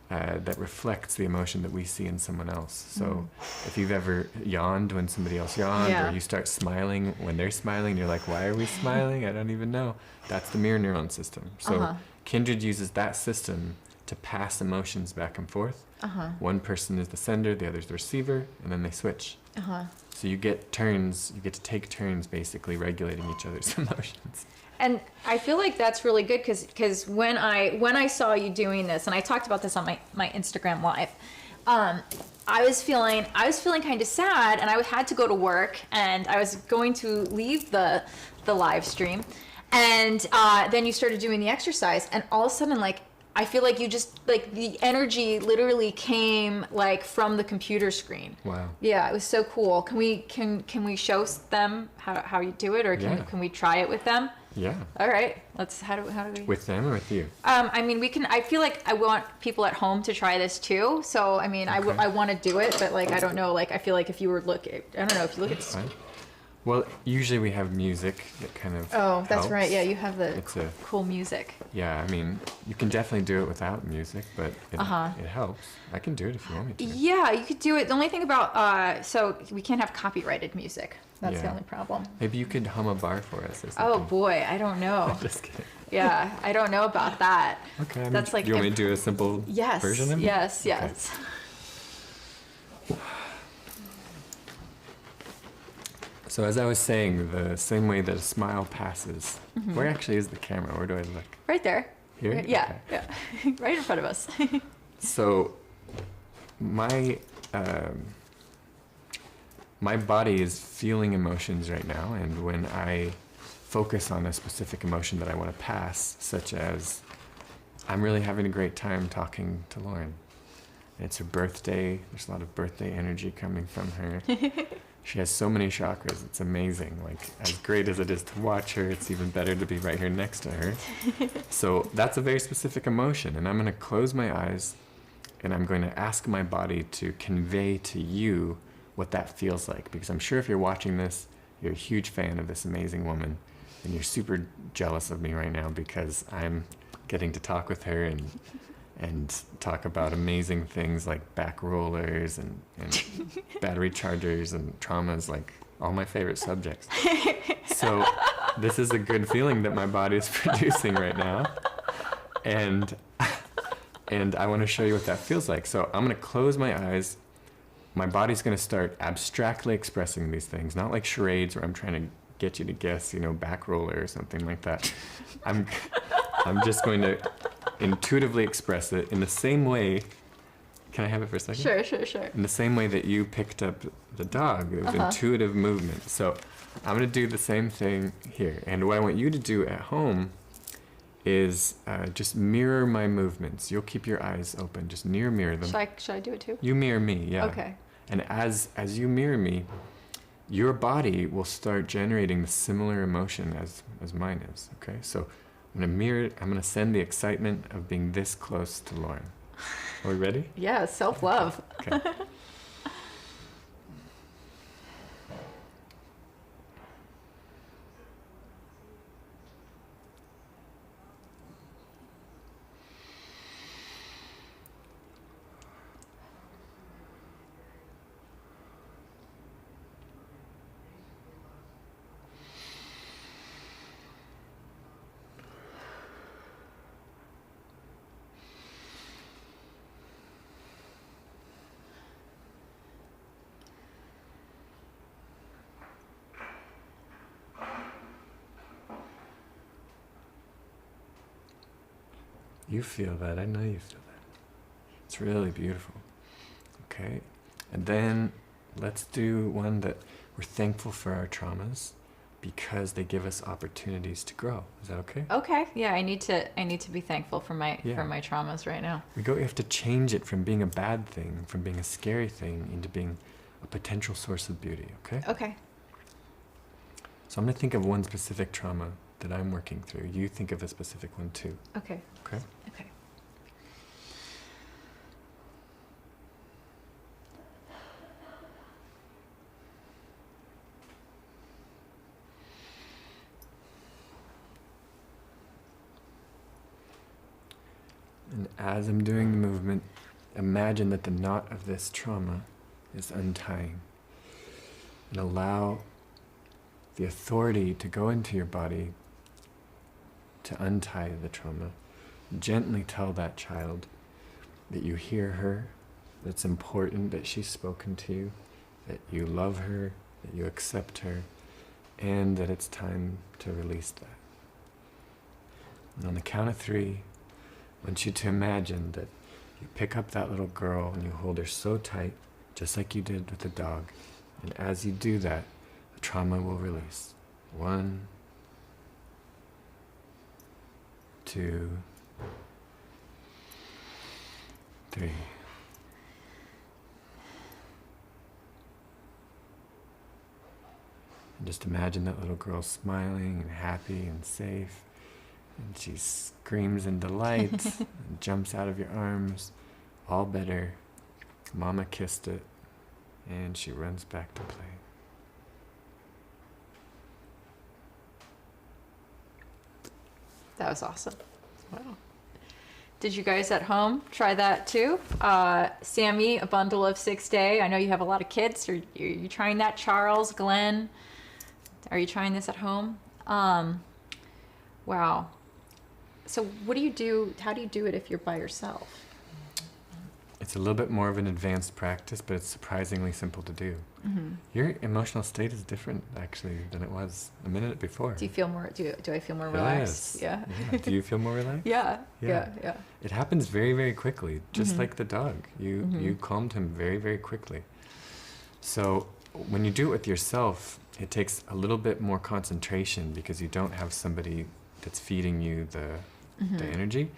that reflects the emotion that we see in someone else. So if you've ever yawned when somebody else yawned, or you start smiling when they're smiling, you're like, why are we smiling? I don't even know. That's the mirror neuron system. So Kindred uses that system to pass emotions back and forth. One person is the sender, the other is the receiver, and then they switch. So you get turns, you get to take turns basically regulating each other's emotions. And I feel like that's really good because when I saw you doing this, and I talked about this on my Instagram live, I was feeling kind of sad, and I had to go to work, and I was going to leave the live stream, and then you started doing the exercise, and all of a sudden, like, I feel like you just, like, the energy literally came, like, from the computer screen. Wow. Yeah, it was so cool. Can we show them how you do it, or can we try it with them? Yeah. All right. How do we? With them or with you? I mean, we can. I feel like I want people at home to try this too. So I mean, okay. I want to do it, but like I don't know. Like I feel like if you were I don't know if you look at. Fine. Well, usually we have music that kind of. Oh, that's helps. right. Yeah, you have the cool music. Yeah, I mean, you can definitely do it without music, but it helps. I can do it if you want me to. Yeah, you could do it. The only thing about so we can't have copyrighted music. That's the only problem. Maybe you could hum a bar for us or something. Oh boy, I don't know. Just kidding. Yeah, I don't know about that. Okay, I mean, that's like. You want me to do a simple version of it? Yes. Okay. So as I was saying, the same way that a smile passes, where actually is the camera? Where do I look? Right there. Here? Yeah, okay. Yeah. Right in front of us. So my body is feeling emotions right now, and when I focus on a specific emotion that I want to pass, such as, I'm really having a great time talking to Lauren. It's her birthday. There's a lot of birthday energy coming from her. She has so many chakras. It's amazing. Like, as great as it is to watch her, it's even better to be right here next to her. So that's a very specific emotion. And I'm going to close my eyes and I'm going to ask my body to convey to you what that feels like. Because I'm sure if you're watching this, you're a huge fan of this amazing woman. And you're super jealous of me right now because I'm getting to talk with her and talk about amazing things like back rollers and battery chargers and traumas, like all my favorite subjects. So this is a good feeling that my body is producing right now. And I want to show you what that feels like. So I'm going to close my eyes. My body's going to start abstractly expressing these things, not like charades where I'm trying to get you to guess, back roller or something like that. I'm just going to intuitively express it in the same way. Can I have it for a second? Sure. In the same way that you picked up the dog. It was intuitive movement. So I'm going to do the same thing here. And what I want you to do at home is just mirror my movements. You'll keep your eyes open. Just mirror them. Should I do it too? You mirror me, yeah. Okay. And as you mirror me, your body will start generating the similar emotion as mine is. Okay? So I'm going to mirror it. I'm going to send the excitement of being this close to Lauren. Are we ready? Yeah, self-love. Okay. You feel that. I know you feel that. It's really beautiful. Okay. And then let's do one that we're thankful for our traumas because they give us opportunities to grow. Is that okay? Okay. Yeah, I need to be thankful for my traumas right now. We have to change it from being a bad thing, from being a scary thing, into being a potential source of beauty, okay? Okay. So I'm going to think of one specific trauma that I'm working through. You think of a specific one too. Okay. Okay? Okay. And as I'm doing the movement, imagine that the knot of this trauma is untying. And allow the authority to go into your body to untie the trauma. Gently tell that child that you hear her, that it's important that she's spoken to you, that you love her, that you accept her, and that it's time to release that. And on the count of 3, I want you to imagine that you pick up that little girl and you hold her so tight, just like you did with the dog. And as you do that, the trauma will release. 1, 2, 3. And just imagine that little girl smiling and happy and safe. And she screams in delight and jumps out of your arms. All better. Mama kissed it. And she runs back to play. That was awesome. Wow. Did you guys at home try that too? Sammy, a bundle of 6 day. I know you have a lot of kids. Are you trying that? Charles, Glenn, are you trying this at home? Wow. So what do you do? How do you do it if you're by yourself? It's a little bit more of an advanced practice, but it's surprisingly simple to do. Mm-hmm. Your emotional state is different, actually, than it was a minute before. Do you feel more? Do I feel more relaxed? Yes. Yeah. Do you feel more relaxed? Yeah. It happens very, very quickly, just like the dog. You calmed him very, very quickly. So when you do it with yourself, it takes a little bit more concentration because you don't have somebody that's feeding you the energy,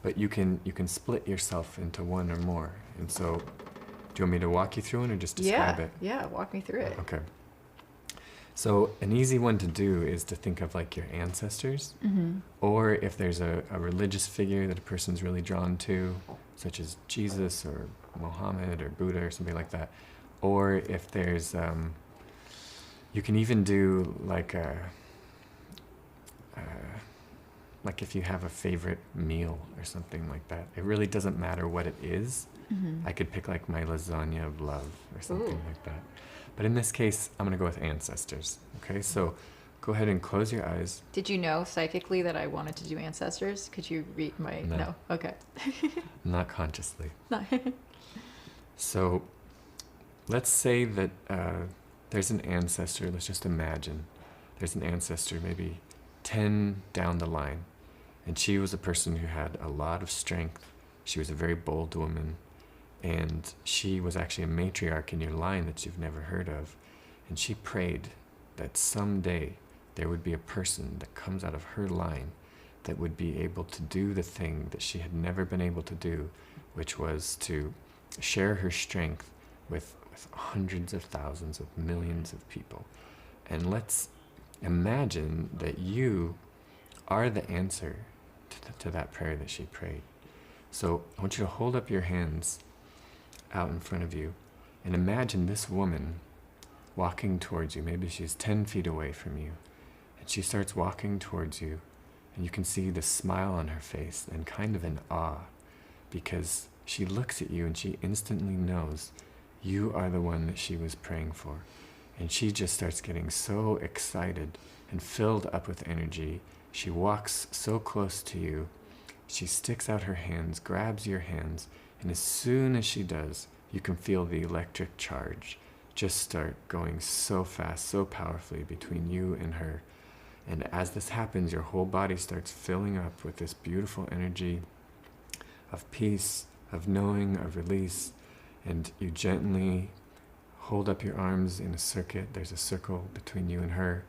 but you can split yourself into one or more. And so, do you want me to walk you through it or just describe it? Yeah, walk me through it. Okay. So an easy one to do is to think of like your ancestors, or if there's a religious figure that a person's really drawn to, such as Jesus or Mohammed or Buddha or something like that, or if there's, you can even do like like if you have a favorite meal or something like that. It really doesn't matter what it is. I could pick like my lasagna of love or something like that. But in this case, I'm going to go with ancestors. Okay, so go ahead and close your eyes. Did you know psychically that I wanted to do ancestors? Could you read my... No. Okay. Not consciously. No. So let's say that there's an ancestor. Let's just imagine there's an ancestor maybe 10 down the line. And she was a person who had a lot of strength. She was a very bold woman. And she was actually a matriarch in your line that you've never heard of. And she prayed that someday there would be a person that comes out of her line that would be able to do the thing that she had never been able to do, which was to share her strength with hundreds of thousands of millions of people. And let's imagine that you are the answer to that prayer that she prayed. So I want you to hold up your hands out in front of you and imagine this woman walking towards you. Maybe she's 10 feet away from you, and she starts walking towards you, and you can see the smile on her face and kind of an awe, because she looks at you and she instantly knows you are the one that she was praying for. And she just starts getting so excited and filled up with energy. She walks so close to you. She sticks out her hands, grabs your hands, and as soon as she does, you can feel the electric charge just start going so fast, so powerfully between you and her. And as this happens, your whole body starts filling up with this beautiful energy of peace, of knowing, of release. And you gently hold up your arms in a circuit. There's a circle between you and her,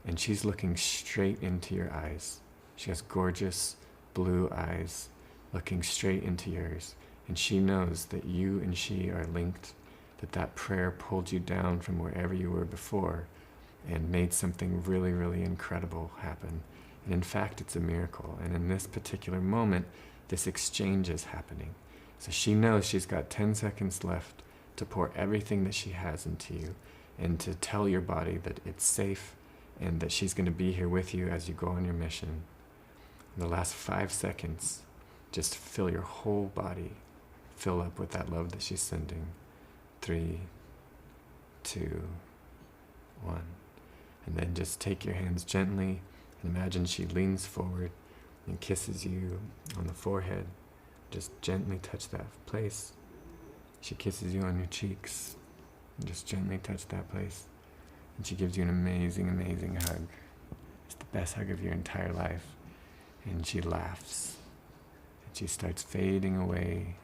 and she's looking straight into your eyes. She has gorgeous blue eyes looking straight into yours. And she knows that you and she are linked, that prayer pulled you down from wherever you were before and made something really, really incredible happen. And in fact, it's a miracle. And in this particular moment, this exchange is happening. So she knows she's got 10 seconds left to pour everything that she has into you and to tell your body that it's safe and that she's going to be here with you as you go on your mission. In the last 5 seconds, just fill your whole body, fill up with that love that she's sending. 3, 2, 1. And then just take your hands gently and imagine she leans forward and kisses you on the forehead. Just gently touch that place. She kisses you on your cheeks. And just gently touch that place. And she gives you an amazing, amazing hug. It's the best hug of your entire life. And she laughs. And she starts fading away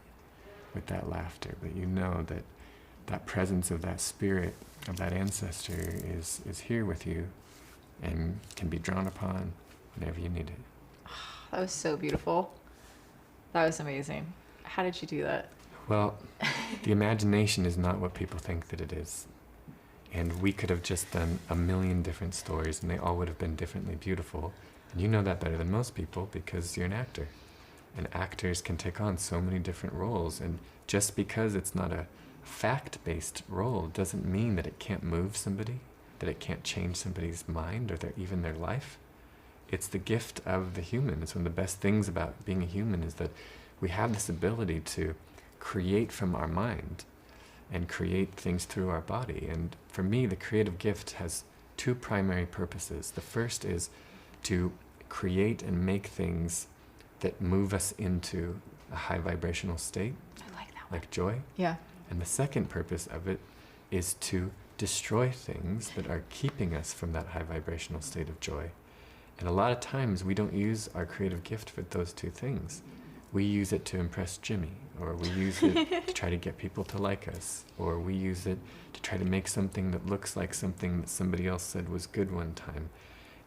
with that laughter. But you know that that presence of that spirit, of that ancestor is here with you and can be drawn upon whenever you need it. That was so beautiful. That was amazing. How did you do that? Well, the imagination is not what people think that it is. And we could have just done a million different stories and they all would have been differently beautiful. And you know that better than most people because you're an actor. And actors can take on so many different roles. And just because it's not a fact-based role doesn't mean that it can't move somebody, that it can't change somebody's mind or even their life. It's the gift of the human. It's one of the best things about being a human is that we have this ability to create from our mind and create things through our body. And for me, the creative gift has 2 primary purposes. The first is to create and make things that move us into a high vibrational state. I like that one. Like joy. Yeah. And the second purpose of it is to destroy things that are keeping us from that high vibrational state of joy. And a lot of times we don't use our creative gift for those 2 things. we use it to impress Jimmy, or we use it to try to get people to like us, or we use it to try to make something that looks like something that somebody else said was good one time.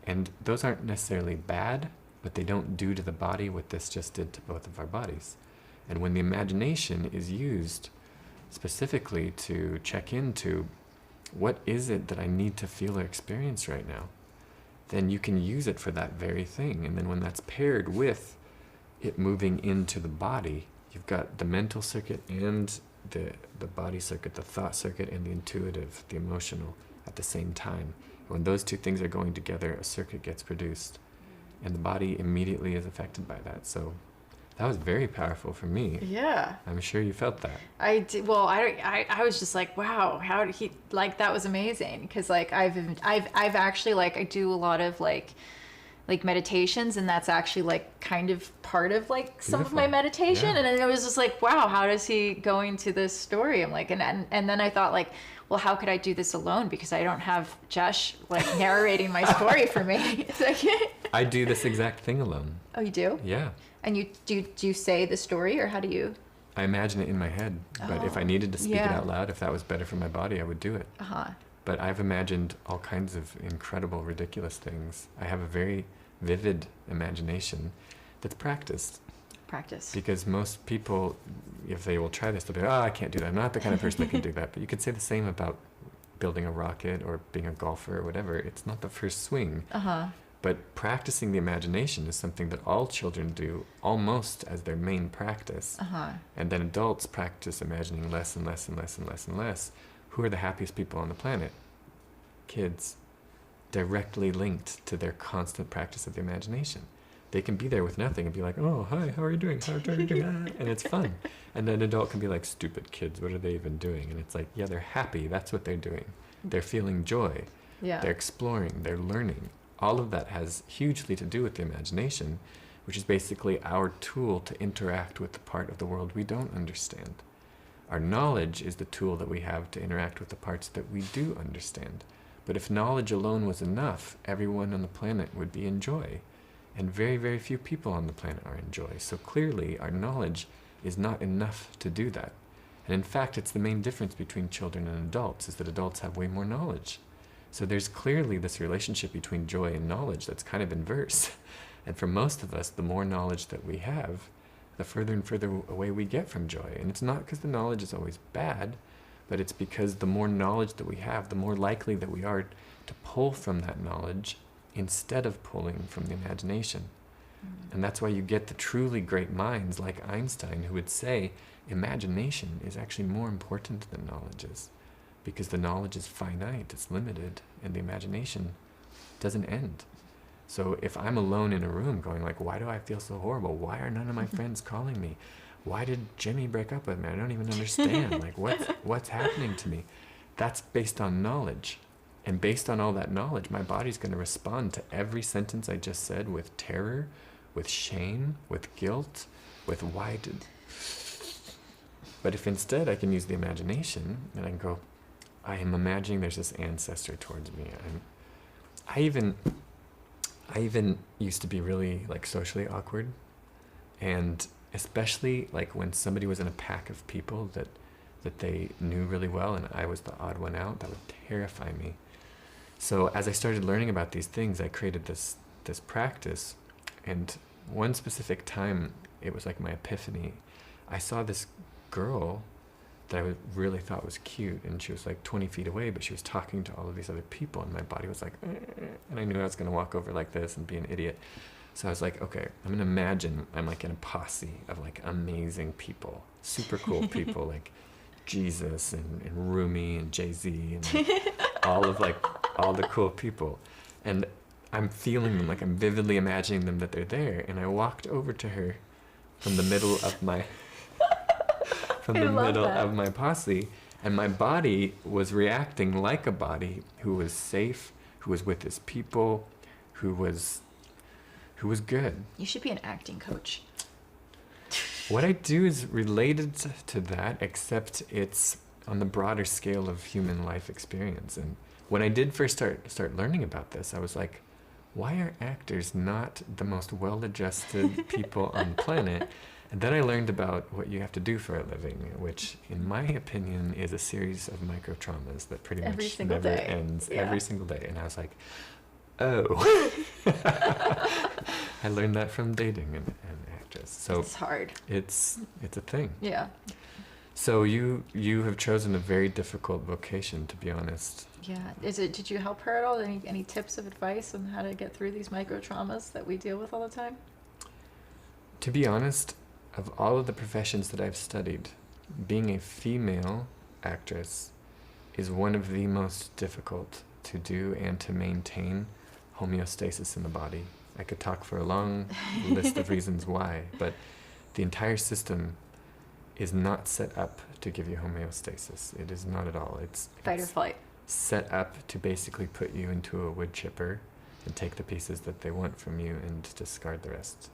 And those aren't necessarily bad, but they don't do to the body what this just did to both of our bodies. And when the imagination is used specifically to check into what is it that I need to feel or experience right now, then you can use it for that very thing. And then when that's paired with it moving into the body, you've got the mental circuit and the body circuit, the thought circuit and the intuitive, the emotional at the same time. When those two things are going together, a circuit gets produced, and the body immediately is affected by that. So that was very powerful for me. Yeah. I'm sure you felt that. I did. Well, I was just like, wow, how did he, like, that was amazing. Cause like I've actually, like, I do a lot of like meditations, and that's actually like kind of part of like some of my meditation. Yeah. And then it was just like, wow, how does he go into this story? I'm like, and then I thought like, well, how could I do this alone? Because I don't have Josh like narrating my story for me. I do this exact thing alone. Oh, you do? Yeah. And you do you say the story, or how do you? I imagine it in my head, but if I needed to speak it out loud, if that was better for my body, I would do it. But I've imagined all kinds of incredible, ridiculous things. I have a very vivid imagination that's practiced. Because most people, if they will try this, they'll be, oh, I can't do that. I'm not the kind of person that can do that. But you could say the same about building a rocket or being a golfer or whatever. It's not the first swing. But practicing the imagination is something that all children do almost as their main practice. And then adults practice imagining less and less and less and less and less. Who are the happiest people on the planet? Kids. Directly linked to their constant practice of the imagination. They can be there with nothing and be like, oh, hi, how are you doing? How are you doing? And it's fun. And then an adult can be like, stupid kids, what are they even doing? And it's like, yeah, they're happy. That's what they're doing. They're feeling joy. Yeah. They're exploring. They're learning. All of that has hugely to do with the imagination, which is basically our tool to interact with the part of the world we don't understand. Our knowledge is the tool that we have to interact with the parts that we do understand. But if knowledge alone was enough, everyone on the planet would be in joy. And very, very few people on the planet are in joy. So clearly, our knowledge is not enough to do that. And in fact, it's the main difference between children and adults, is that adults have way more knowledge. So there's clearly this relationship between joy and knowledge that's kind of inverse. And for most of us, the more knowledge that we have, the further and further away we get from joy. And it's not because the knowledge is always bad, but it's because the more knowledge that we have, the more likely that we are to pull from that knowledge instead of pulling from the imagination. And that's why you get the truly great minds like Einstein, who would say imagination is actually more important than knowledge is, because the knowledge is finite, it's limited, and the imagination doesn't end. So if I'm alone in a room going like, why do I feel so horrible? Why are none of my friends calling me? Why did Jimmy break up with me? I don't even understand. Like, what's happening to me? That's based on knowledge. And based on all that knowledge, my body's going to respond to every sentence I just said with terror, with shame, with guilt, with why did... But if instead I can use the imagination, and I can go, I am imagining there's this ancestor towards me. I even used to be really like socially awkward, and especially like when somebody was in a pack of people that they knew really well and I was the odd one out, that would terrify me. So as I started learning about these things, I created this practice, and one specific time, it was like my epiphany. I saw this girl that I really thought was cute, and she was like 20 feet away, but she was talking to all of these other people, and my body was like, and I knew I was going to walk over like this and be an idiot. So I was like, okay, I'm going to imagine I'm like in a posse of like amazing people, super cool people, like Jesus and Rumi and Jay-Z and like all the cool people. And I'm feeling them, like I'm vividly imagining them that they're there. And I walked over to her from the middle of my of my posse, and my body was reacting like a body who was safe, who was with his people, who was good. You should be an acting coach. What I do is related to that, except it's on the broader scale of human life experience. And when I did first start learning about this, I was like, why are actors not the most well-adjusted people on the planet? And then I learned about what you have to do for a living, which, in my opinion, is a series of micro traumas that pretty much never ends every single day. And I was like, oh. I learned that from dating an actress. So it's hard. It's a thing. Yeah. So you have chosen a very difficult vocation, to be honest. Yeah. Did you help her at all? Any tips of advice on how to get through these micro traumas that we deal with all the time? To be honest, of all of the professions that I've studied, being a female actress is one of the most difficult to do and to maintain homeostasis in the body. I could talk for a long list of reasons why, but the entire system is not set up to give you homeostasis. It is not at all. It's fight or flight. Set up to basically put you into a wood chipper and take the pieces that they want from you and discard the rest.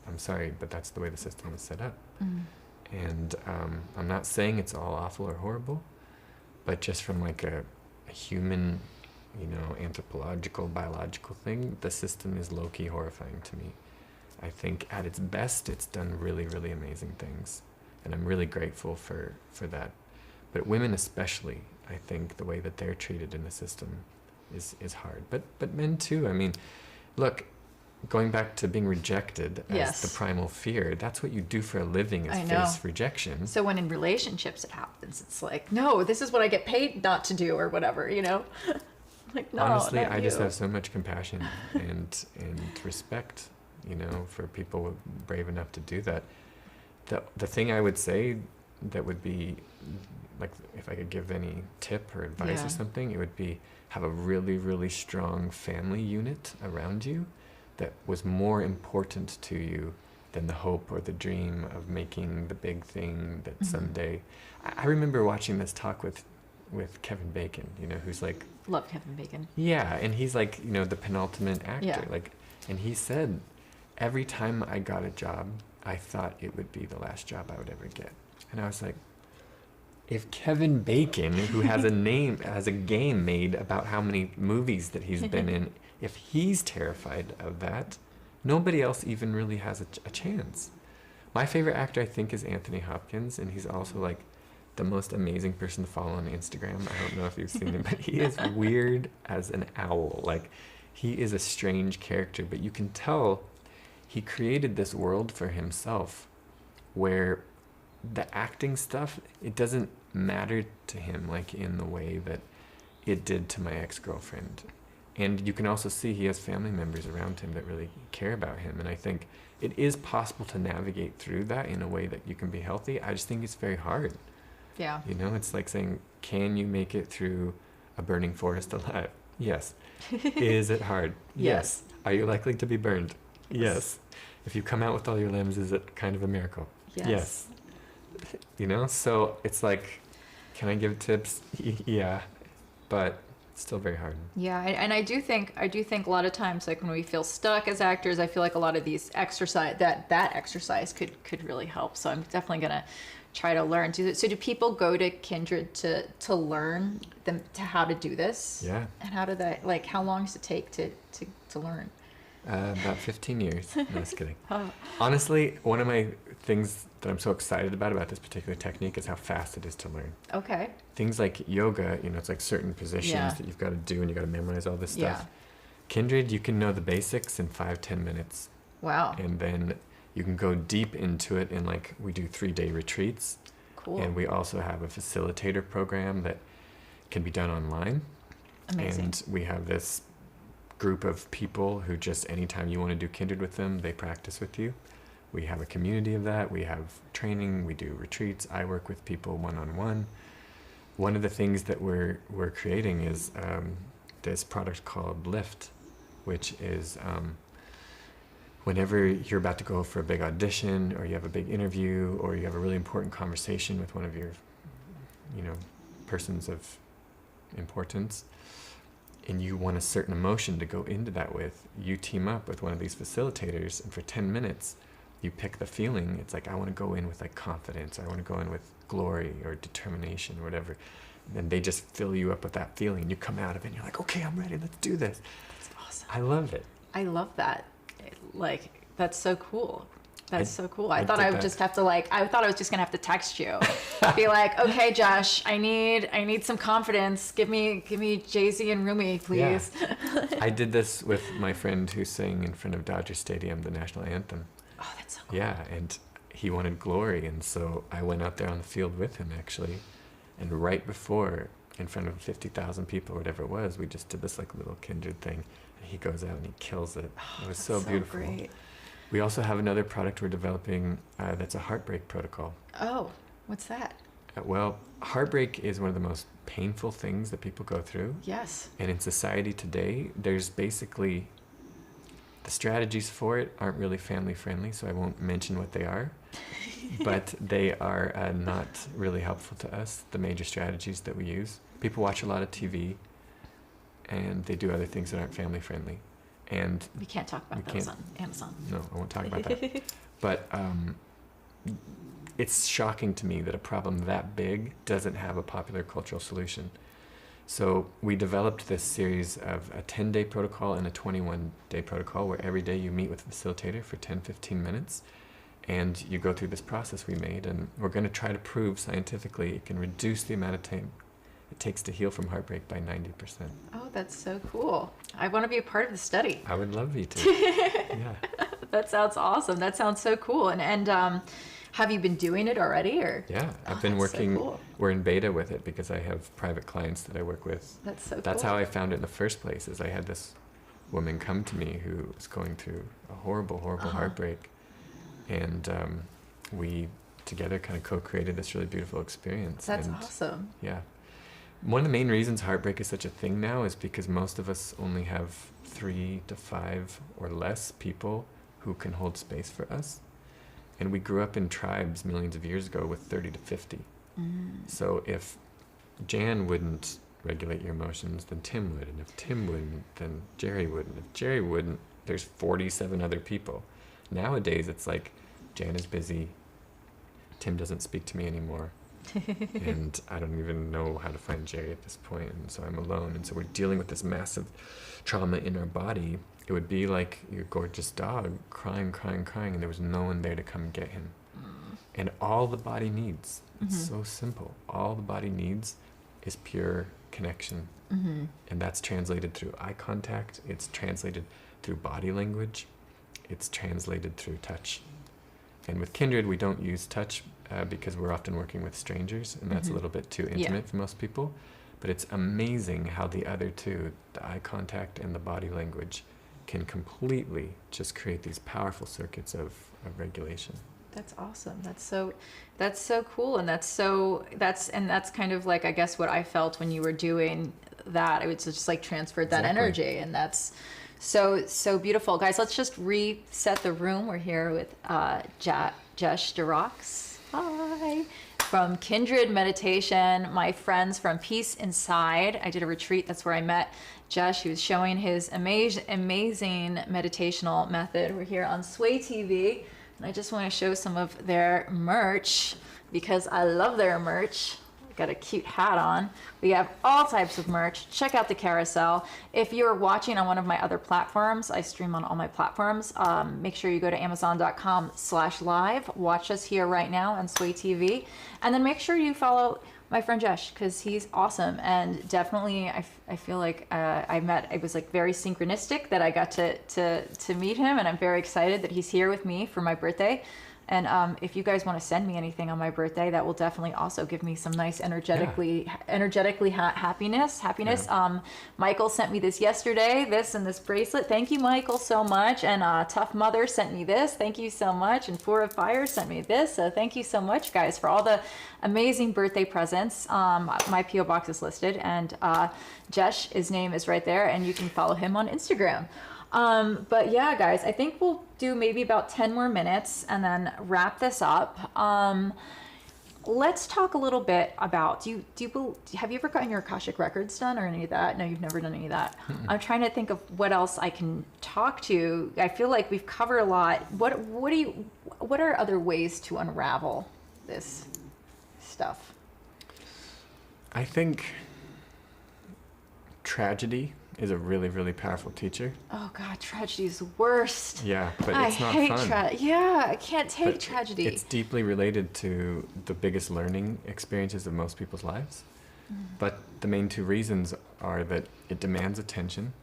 I'm sorry, but that's the way the system is set up. And I'm not saying it's all awful or horrible, but just from like a human, anthropological, biological thing, the system is low-key horrifying to me. I think at its best, it's done really, really amazing things. And I'm really grateful for that. But women especially, I think the way that they're treated in the system is hard. But men too. I mean, look, going back to being rejected as the primal fear, that's what you do for a living, is face rejection. So when in relationships it happens, it's like, no, this is what I get paid not to do or whatever, Like, no, honestly, not I you. just have so much compassion and respect, for people brave enough to do that. The thing I would say that would be, like, if I could give any tip or advice or something, it would be have a really, really strong family unit around you that was more important to you than the hope or the dream of making the big thing that someday... I remember watching this talk with Kevin Bacon, who's like... Love Kevin Bacon. Yeah, and he's like, the penultimate actor. Yeah. Like, and he said, every time I got a job, I thought it would be the last job I would ever get. And I was like, if Kevin Bacon, who has a game made about how many movies that he's been in, if he's terrified of that, nobody else even really has a chance. My favorite actor, I think, is Anthony Hopkins, and he's also like the most amazing person to follow on Instagram. I don't know if you've seen him, but he is weird as an owl. Like, he is a strange character, but you can tell he created this world for himself where the acting stuff, it doesn't matter to him like in the way that it did to my ex-girlfriend. And you can also see he has family members around him that really care about him. And I think it is possible to navigate through that in a way that you can be healthy. I just think it's very hard. Yeah. It's like saying, can you make it through a burning forest alive? Yes. Is it hard? Yes. Are you likely to be burned? Yes. If you come out with all your limbs, is it kind of a miracle? Yes. So it's like, can I give tips? Yeah, but it's still very hard. Yeah, and I do think a lot of times, like when we feel stuck as actors, I feel like a lot of these that exercise could really help. So I'm definitely gonna try to learn. So do people go to Kindred to learn to how to do this? Yeah. And how long does it take to learn? About 15 years. No, just kidding. Honestly, one of my things that I'm so excited about this particular technique is how fast it is to learn. Okay. Things like yoga, it's like certain positions that you've got to do and you got to memorize all this stuff. Kindred, you can know the basics in 5-10 minutes. Wow. And then you can go deep into it in, like, we do 3-day retreats. Cool. And we also have a facilitator program that can be done online. Amazing. And we have this group of people who just anytime you want to do Kindred with them, they practice with you. We have a community of that. We have training. We do retreats. I work with people one-on-one. One of the things that we're creating is this product called Lift, which is whenever you're about to go for a big audition or you have a big interview or you have a really important conversation with one of your, persons of importance, and you want a certain emotion to go into that with, you team up with one of these facilitators, and for 10 minutes, you pick the feeling. It's like, I want to go in with like confidence, I want to go in with glory or determination or whatever. And they just fill you up with that feeling. You come out of it and you're like, okay, I'm ready, let's do this. That's awesome. I love it. I love that. Like, that's so cool. That's so cool. I thought did I would that. just have to I thought I was just gonna have to text you, be like, okay, Josh, I need some confidence. Give me Jay-Z and Rumi, please. Yeah. I did this with my friend who sang in front of Dodger Stadium, the national anthem. Oh, that's so cool. Yeah, and he wanted glory, and so I went out there on the field with him actually, and right before, in front of 50,000 people or whatever it was, we just did this like little kindred thing, and he goes out and he kills it. Oh, It was that's so beautiful. Great. We also have another product we're developing that's a Heartbreak Protocol. Oh, what's that? Well, heartbreak is one of the most painful things that people go through. Yes. And in society today, there's basically, the strategies for it aren't really family friendly, so I won't mention what they are. But they are not really helpful to us, the major strategies that we use. People watch a lot of TV, and they do other things that aren't family friendly. And We can't talk about those on Amazon. no, I won't talk about that. But it's shocking to me that a problem that big doesn't have a popular cultural solution. So we developed this series of a 10-day protocol and a 21-day protocol where every day you meet with a facilitator for 10-15 minutes and you go through this process we made, and we're going to try to prove scientifically it can reduce the amount of time it takes to heal from heartbreak by 90%. Oh, that's so cool. I want to be a part of the study. I would love you to. Yeah. That sounds awesome. That sounds so cool. And have you been doing it already, or? Yeah, I've been that's so working, cool. we're in beta with it because I have private clients that I work with. That's so That's cool. how I found it in the first place, is I had this woman come to me who was going through a horrible, horrible heartbreak. And we together kind of co-created this really beautiful experience. That's and awesome. yeah. One of the main reasons heartbreak is such a thing now is because most of us only have 3 to 5 or less people who can hold space for us. And we grew up in tribes millions of years ago with 30 to 50. So if Jan wouldn't regulate your emotions, then Tim would. And if Tim wouldn't, then Jerry wouldn't. If Jerry wouldn't, there's 47 other people. Nowadays, it's like Jan is busy, Tim doesn't speak to me anymore. And I don't even know how to find Jerry at this point, and so I'm alone. And so we're dealing with this massive trauma in our body. It would be like your gorgeous dog crying, and there was no one there to come get him. And all the body needs, it's so simple, all the body needs is pure connection. And that's translated through eye contact, it's translated through body language, it's translated through touch. And with Kindred, we don't use touch because we're often working with strangers, and that's a little bit too intimate for most people. But it's amazing how the other two, the eye contact and the body language, can completely just create these powerful circuits of regulation. That's awesome. That's so cool. And that's kind of like, I guess, what I felt when you were doing that. It was just like transferred that energy, and that's so beautiful. Guys, let's just reset the room. We're here with Jesh Durax. Hi. From Kindred Meditation, my friends from Peace Inside. I did a retreat. That's where I met Jesh. He was showing his amazing meditational method. We're here on Sway TV, and I just want to show some of their merch because I love their merch. Got a cute hat on. We have all types of merch. Check out the carousel. If you're watching on one of my other platforms, I stream on all my platforms. Make sure you go to amazon.com/live. Watch us here right now on Sway TV. And then make sure you follow my friend Jesh, because he's awesome. And definitely, I feel like it was like very synchronistic that I got to meet him. And I'm very excited that he's here with me for my birthday. And if you guys want to send me anything on my birthday, that will definitely also give me some nice energetically happiness. Yeah. Michael sent me this yesterday, this and this bracelet. Thank you, Michael, so much. And Tough Mother sent me this. Thank you so much. And Four of Fire sent me this. So thank you so much, guys, for all the amazing birthday presents. My P.O. box is listed, and Jesh, his name is right there, and you can follow him on Instagram. But yeah, guys, I think we'll do maybe about 10 more minutes and then wrap this up. Let's talk a little bit about, have you ever gotten your Akashic records done or any of that? No, you've never done any of that. I'm trying to think of what else I can talk to. I feel like we've covered a lot. What are other ways to unravel this stuff? I think tragedy is a really, really powerful teacher. Oh God, tragedy is the worst. Yeah, but it's not fun. I can't take tragedy. It's deeply related to the biggest learning experiences of most people's lives. But the main two reasons are that it demands attention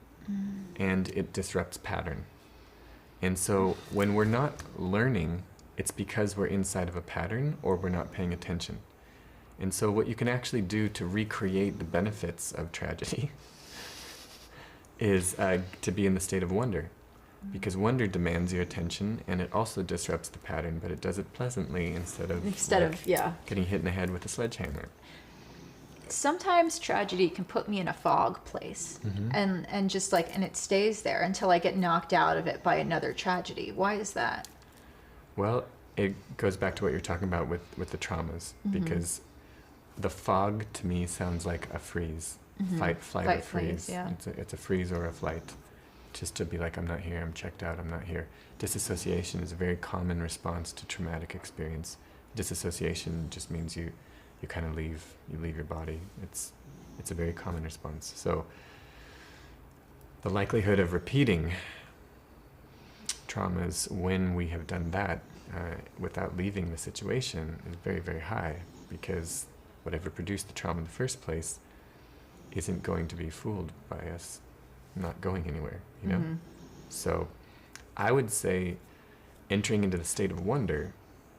and it disrupts pattern. And so when we're not learning, it's because we're inside of a pattern or we're not paying attention. And so what you can actually do to recreate the benefits of tragedy is to be in the state of wonder. Because wonder demands your attention and it also disrupts the pattern, but it does it pleasantly instead of getting hit in the head with a sledgehammer. Sometimes tragedy can put me in a fog place and just like, and it stays there until I get knocked out of it by another tragedy. Why is that? Well, it goes back to what you're talking about with the traumas, because the fog to me sounds like a freeze, fight, or freeze. Yeah. It's a freeze or a flight, just to be like, I'm not here, I'm checked out, I'm not here. Disassociation is a very common response to traumatic experience. Disassociation just means you kind of leave your body. It's a very common response. So the likelihood of repeating traumas when we have done that without leaving the situation is very, very high, because whatever produced the trauma in the first place isn't going to be fooled by us not going anywhere, you know? So I would say entering into the state of wonder,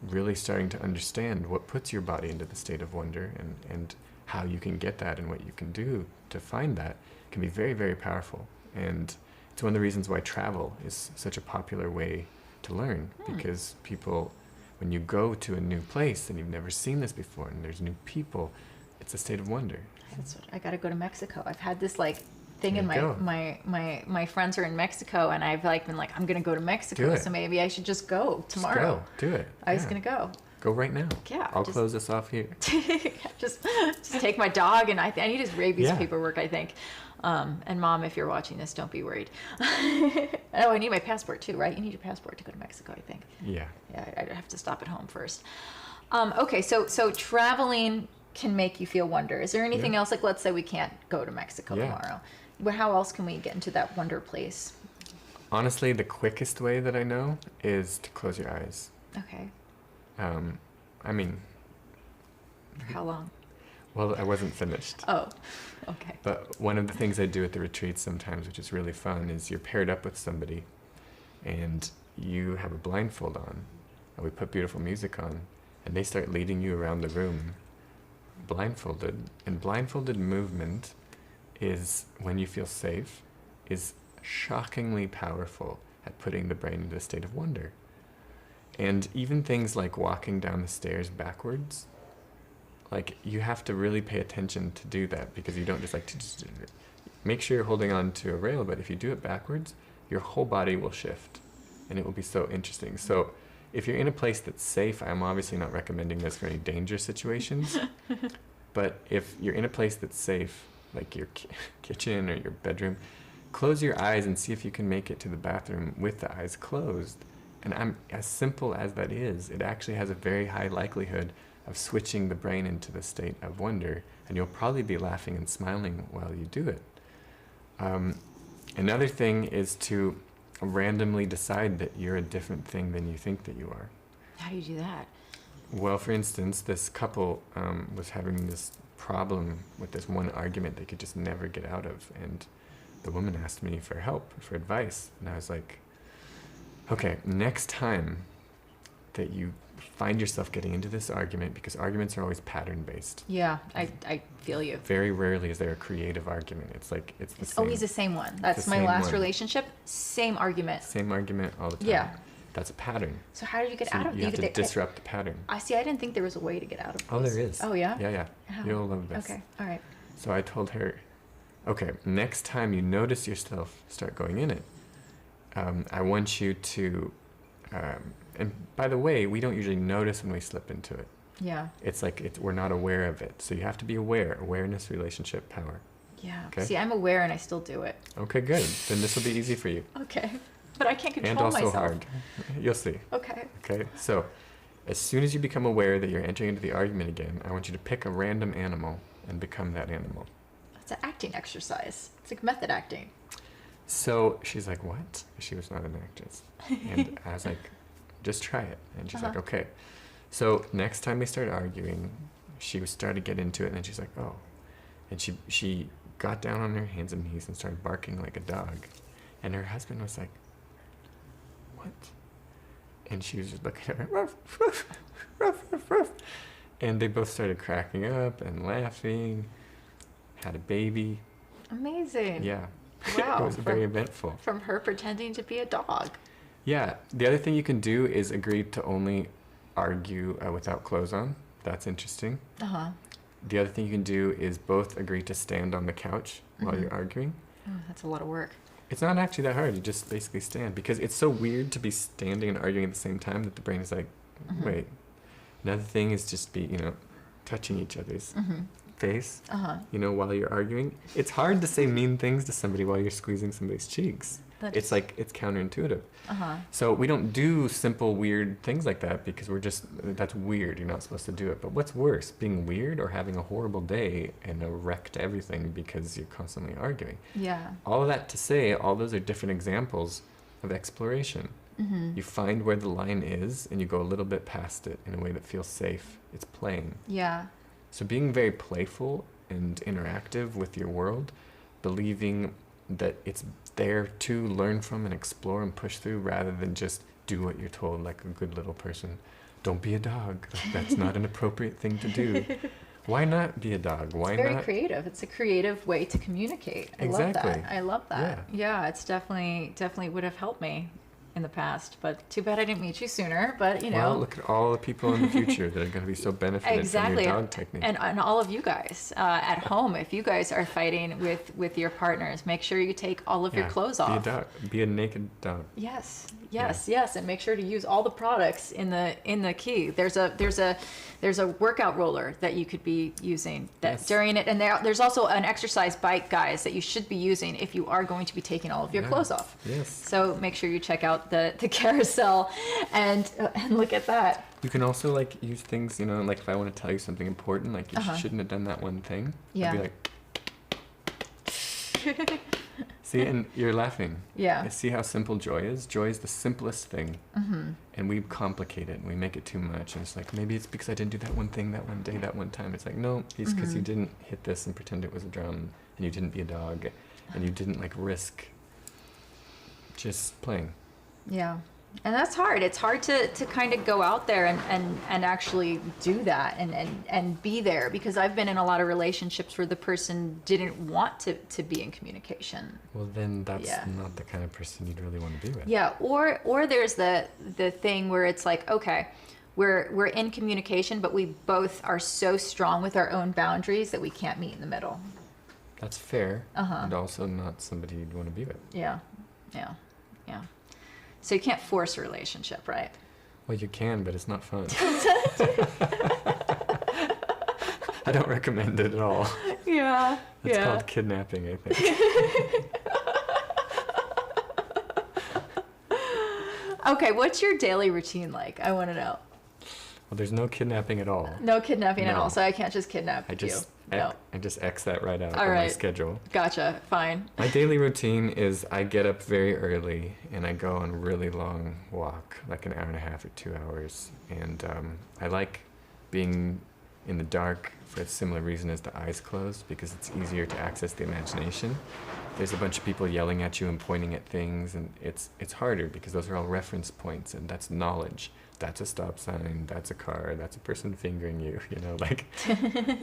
really starting to understand what puts your body into the state of wonder and how you can get that and what you can do to find that can be very, very powerful. And it's one of the reasons why travel is such a popular way to learn, because people, when you go to a new place and you've never seen this before and there's new people, it's a state of wonder. That's what, I got to go to Mexico. I've had this like thing in my friends are in Mexico, and I've like been like, I'm gonna go to Mexico, so maybe I should just go tomorrow. Just go, do it. I was gonna go. Go right now. Yeah. I'll close this off here. just take my dog, and I need his rabies paperwork, I think. And Mom, if you're watching this, don't be worried. Oh, I need my passport too, right? You need your passport to go to Mexico, I think. Yeah. Yeah, I have to stop at home first. Okay, so traveling can make you feel wonder. Is there anything else? Like, let's say we can't go to Mexico tomorrow. Well, how else can we get into that wonder place? Honestly, the quickest way that I know is to close your eyes. Okay. I mean... For how long? Well, I wasn't finished. Oh, okay. But one of the things I do at the retreats sometimes, which is really fun, is you're paired up with somebody and you have a blindfold on, and we put beautiful music on, and they start leading you around the room blindfolded. And blindfolded movement is, when you feel safe, is shockingly powerful at putting the brain into a state of wonder. And even things like walking down the stairs backwards, like, you have to really pay attention to do that, because you don't just like make sure you're holding on to a rail, but if you do it backwards, your whole body will shift and it will be so interesting. So if you're in a place that's safe, I'm obviously not recommending this for any dangerous situations, but if you're in a place that's safe, like your kitchen or your bedroom, close your eyes and see if you can make it to the bathroom with the eyes closed. And as simple as that is, it actually has a very high likelihood of switching the brain into the state of wonder, and you'll probably be laughing and smiling while you do it. Another thing is to randomly decide that you're a different thing than you think that you are. How do you do that? Well, for instance, this couple was having this problem with this one argument they could just never get out of, and the woman asked me for help, for advice, and I was like, okay, next time that you find yourself getting into this argument, because arguments are always pattern-based. Yeah, I feel you. Very rarely is there a creative argument. It's like, it's the same. Always the same one. That's my last relationship. Same argument. Same argument all the time. Yeah. That's a pattern. So how do you get out of it? You have to disrupt the pattern. I see. I didn't think there was a way to get out of this. Oh, there is. Oh, yeah? Yeah. How? You'll love this. Okay, all right. So I told her, okay, next time you notice yourself start going in it, I want you to, and by the way, we don't usually notice when we slip into it. Yeah. It's like we're not aware of it. So you have to be aware. Awareness, relationship, power. Yeah. Okay? See, I'm aware and I still do it. Okay, good. Then this will be easy for you. Okay. But I can't control and also myself. hard. You'll see. Okay. Okay, so as soon as you become aware that you're entering into the argument again, I want you to pick a random animal and become that animal. It's an acting exercise. It's like method acting. So she's like, what? She was not an actress. And I was like, just try it. And she's like, okay. So next time they started arguing, she was starting to get into it, and then she's like, oh. And she got down on her hands and knees and started barking like a dog. And her husband was like, what? And she was just looking at her, ruff, ruff, ruff, ruff, ruff. And they both started cracking up and laughing, had a baby. Amazing. Yeah. Wow. It was very eventful. From her pretending to be a dog. Yeah. The other thing you can do is agree to only argue without clothes on. That's interesting. Uh-huh. The other thing you can do is both agree to stand on the couch while you're arguing. Oh, that's a lot of work. It's not actually that hard. You just basically stand, because it's so weird to be standing and arguing at the same time that the brain is like, wait. Another thing is just be, touching each other's face, while you're arguing. It's hard to say mean things to somebody while you're squeezing somebody's cheeks. It's counterintuitive. So we don't do simple, weird things like that because that's weird. You're not supposed to do it. But what's worse, being weird or having a horrible day and a wreck to everything because you're constantly arguing? Yeah. All of that to say, all those are different examples of exploration. You find where the line is and you go a little bit past it in a way that feels safe. It's playing. Yeah. So being very playful and interactive with your world, believing that it's there to learn from and explore and push through rather than just do what you're told like a good little person. Don't be a dog. That's not an appropriate thing to do. Why not be a dog? Why not? It's very creative. It's a creative way to communicate. I love that. I love that. Yeah, it's definitely would have helped me in the past, but too bad I didn't meet you sooner. But well, look at all the people in the future that are going to be so benefited from your dog technique. And all of you guys at home, if you guys are fighting with your partners, make sure you take all of your clothes off. Be a dog. Be a naked dog. Yes, and make sure to use all the products in the key. There's a workout roller that you could be using during it, and there's also an exercise bike, guys, that you should be using if you are going to be taking all of your clothes off. Yes. So make sure you check out the carousel and look at that. You can also use things, like if I want to tell you something important, like you shouldn't have done that one thing. Yeah. I'd be like, see, and you're laughing. Yeah. I see how simple joy is. Joy is the simplest thing. And we complicate it and we make it too much. And it's like, maybe it's because I didn't do that one thing, that one day, that one time. It's like, no, it's because you didn't hit this and pretend it was a drum, and you didn't be a dog, and you didn't risk just playing. Yeah. And that's hard. It's hard to kind of go out there and actually do that and be there, because I've been in a lot of relationships where the person didn't want to be in communication. Well, then that's not the kind of person you'd really want to be with. Yeah. Or there's the thing where it's like, okay, we're in communication, but we both are so strong with our own boundaries that we can't meet in the middle. That's fair. And also not somebody you'd want to be with. Yeah. So you can't force a relationship, right? Well, you can, but it's not fun. I don't recommend it at all. Yeah. It's called kidnapping, I think. Okay, what's your daily routine like? I want to know. Well, there's no kidnapping at all. No kidnapping at all, so I can't just kidnap you. I just X that right out of my schedule. Gotcha, fine. My daily routine is I get up very early and I go on a really long walk, like an hour and a half or 2 hours. And I like being in the dark for a similar reason as the eyes closed, because it's easier to access the imagination. There's a bunch of people yelling at you and pointing at things, and it's harder because those are all reference points, and that's knowledge. That's a stop sign, that's a car, that's a person fingering you,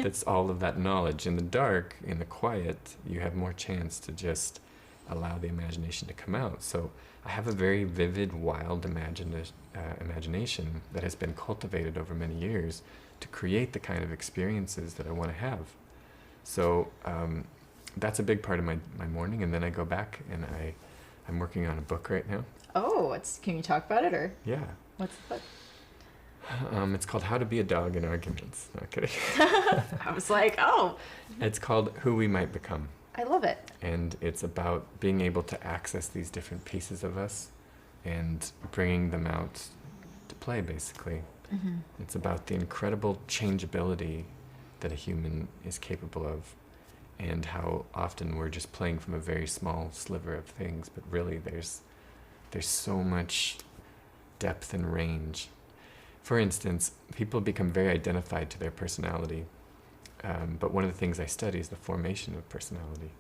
that's all of that knowledge. In the dark, in the quiet, you have more chance to just allow the imagination to come out. So I have a very vivid, wild imagination that has been cultivated over many years to create the kind of experiences that I want to have. So that's a big part of my morning, and then I go back and I'm working on a book right now. Oh, can you talk about it, or? Yeah. What's the book? It's called How to Be a Dog in Arguments. Not kidding. I was like, oh. It's called Who We Might Become. I love it. And it's about being able to access these different pieces of us and bringing them out to play, basically. It's about the incredible changeability that a human is capable of, and how often we're just playing from a very small sliver of things, but really there's so much depth and range. For instance, people become very identified to their personality, but one of the things I study is the formation of personality.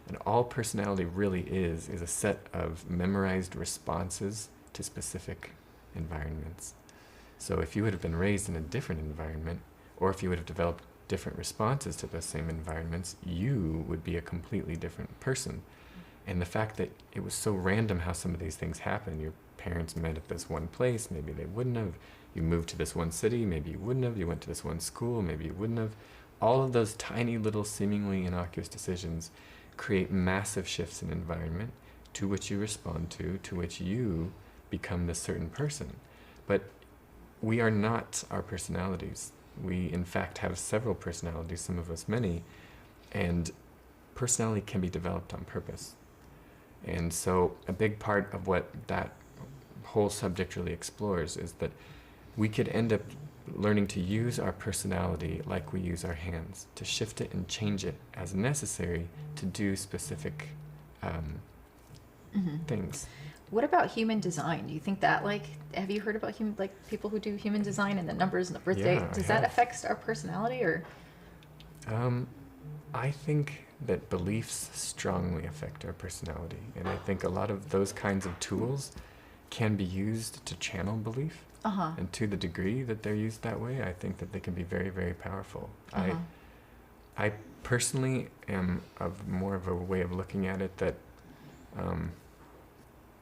And all personality really is a set of memorized responses to specific environments. So if you would have been raised in a different environment, or if you would have developed different responses to those same environments, you would be a completely different person. And the fact that it was so random how some of these things happen, your parents met at this one place, maybe they wouldn't have, you moved to this one city, maybe you wouldn't have, you went to this one school, maybe you wouldn't have. All of those tiny little seemingly innocuous decisions create massive shifts in environment to which you respond to which you become this certain person. But we are not our personalities. We, in fact, have several personalities, some of us many, and personality can be developed on purpose. And so a big part of what that whole subject really explores is that we could end up learning to use our personality like we use our hands, to shift it and change it as necessary to do specific things. What about human design? Do you think that, like, have you heard about people who do human design and the numbers and the birthday? Yeah, Does that affect our personality, or? I think that beliefs strongly affect our personality, and I think a lot of those kinds of tools can be used to channel belief. And to the degree that they're used that way, I think that they can be very, very powerful. I personally am of more of a way of looking at it that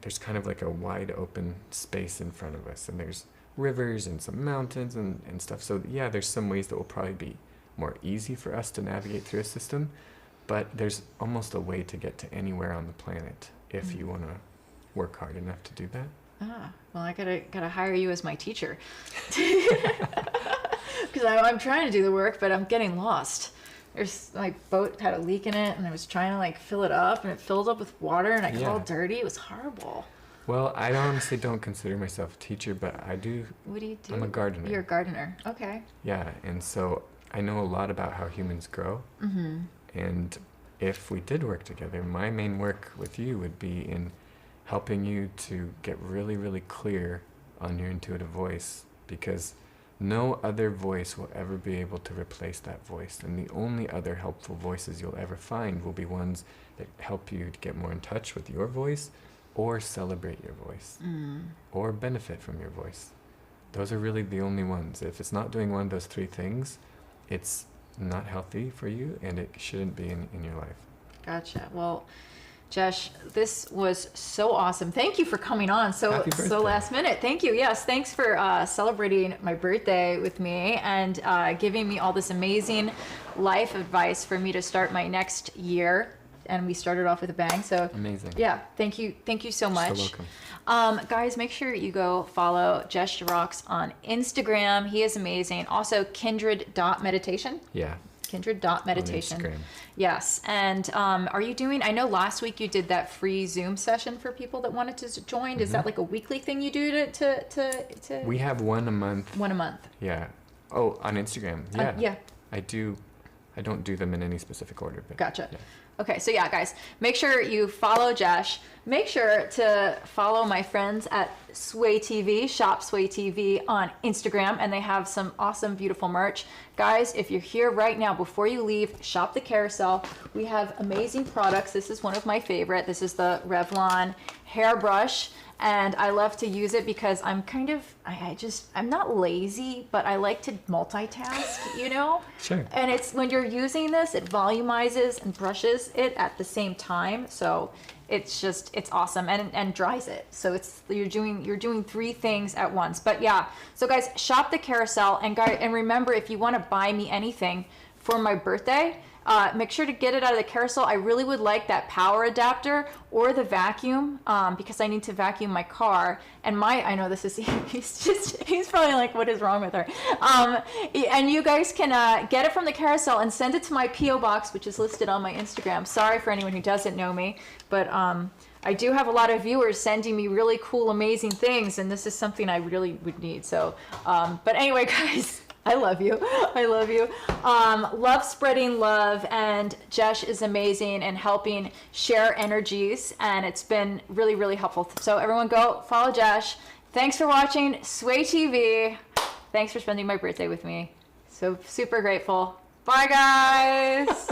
there's kind of like a wide open space in front of us, and there's rivers and some mountains and stuff. So yeah, there's some ways that will probably be more easy for us to navigate through a system, but there's almost a way to get to anywhere on the planet if you want to work hard enough to do that. Well, I gotta hire you as my teacher, because I'm trying to do the work, but I'm getting lost. There's, my boat had a leak in it, and I was trying to like fill it up, and it filled up with water, and I got all dirty. It was horrible. Well, I honestly don't consider myself a teacher, but I do. What do you do? I'm a gardener. You're a gardener. Okay. Yeah, and so I know a lot about how humans grow. And if we did work together, my main work with you would be in helping you to get really, really clear on your intuitive voice, because no other voice will ever be able to replace that voice. And the only other helpful voices you'll ever find will be ones that help you to get more in touch with your voice, or celebrate your voice, or benefit from your voice. Those are really the only ones. If it's not doing one of those three things, it's not healthy for you, and it shouldn't be in your life. Gotcha. Well, Jesh, this was so awesome. Thank you for coming on so last minute. Thank you. Yes, thanks for celebrating my birthday with me and giving me all this amazing life advice for me to start my next year. And we started off with a bang. So amazing. Yeah, thank you so much. So welcome. Guys, make sure you go follow Jesh Rocks on Instagram. He is amazing. Also, kindred.meditation. Yeah. Kindred.meditation. On Instagram. Yes. And are you doing, I know last week you did that free Zoom session for people that wanted to join. Is that like a weekly thing you do to We have one a month. One a month. Yeah. Oh, on Instagram. Yeah. Yeah. I don't do them in any specific order. But Gotcha. Yeah. Okay, so yeah, guys, make sure you follow Jesh. Make sure to follow my friends at Sway TV, Shop Sway TV on Instagram, and they have some awesome, beautiful merch. Guys, if you're here right now, before you leave, shop the carousel. We have amazing products. This is one of my favorite. This is the Revlon Hairbrush. And I love to use it because I'm I'm not lazy, but I like to multitask, you know? Sure. And it's, when you're using this, it volumizes and brushes it at the same time. So it's awesome, and dries it. So you're doing three things at once. But yeah, so guys, shop the carousel, and remember, if you want to buy me anything for my birthday, make sure to get it out of the carousel. I really would like that power adapter or the vacuum, because I need to vacuum my car. And I know this is, he's probably like, what is wrong with her? And you guys can get it from the carousel and send it to my P.O. box, which is listed on my Instagram. Sorry for anyone who doesn't know me, but I do have a lot of viewers sending me really cool, amazing things, and this is something I really would need. So, but anyway, guys, I love you. I love you. Love spreading love, and Jesh is amazing and helping share energies, and it's been really, really helpful. So everyone go follow Jesh. Thanks for watching Sway TV. Thanks for spending my birthday with me. So super grateful. Bye, guys.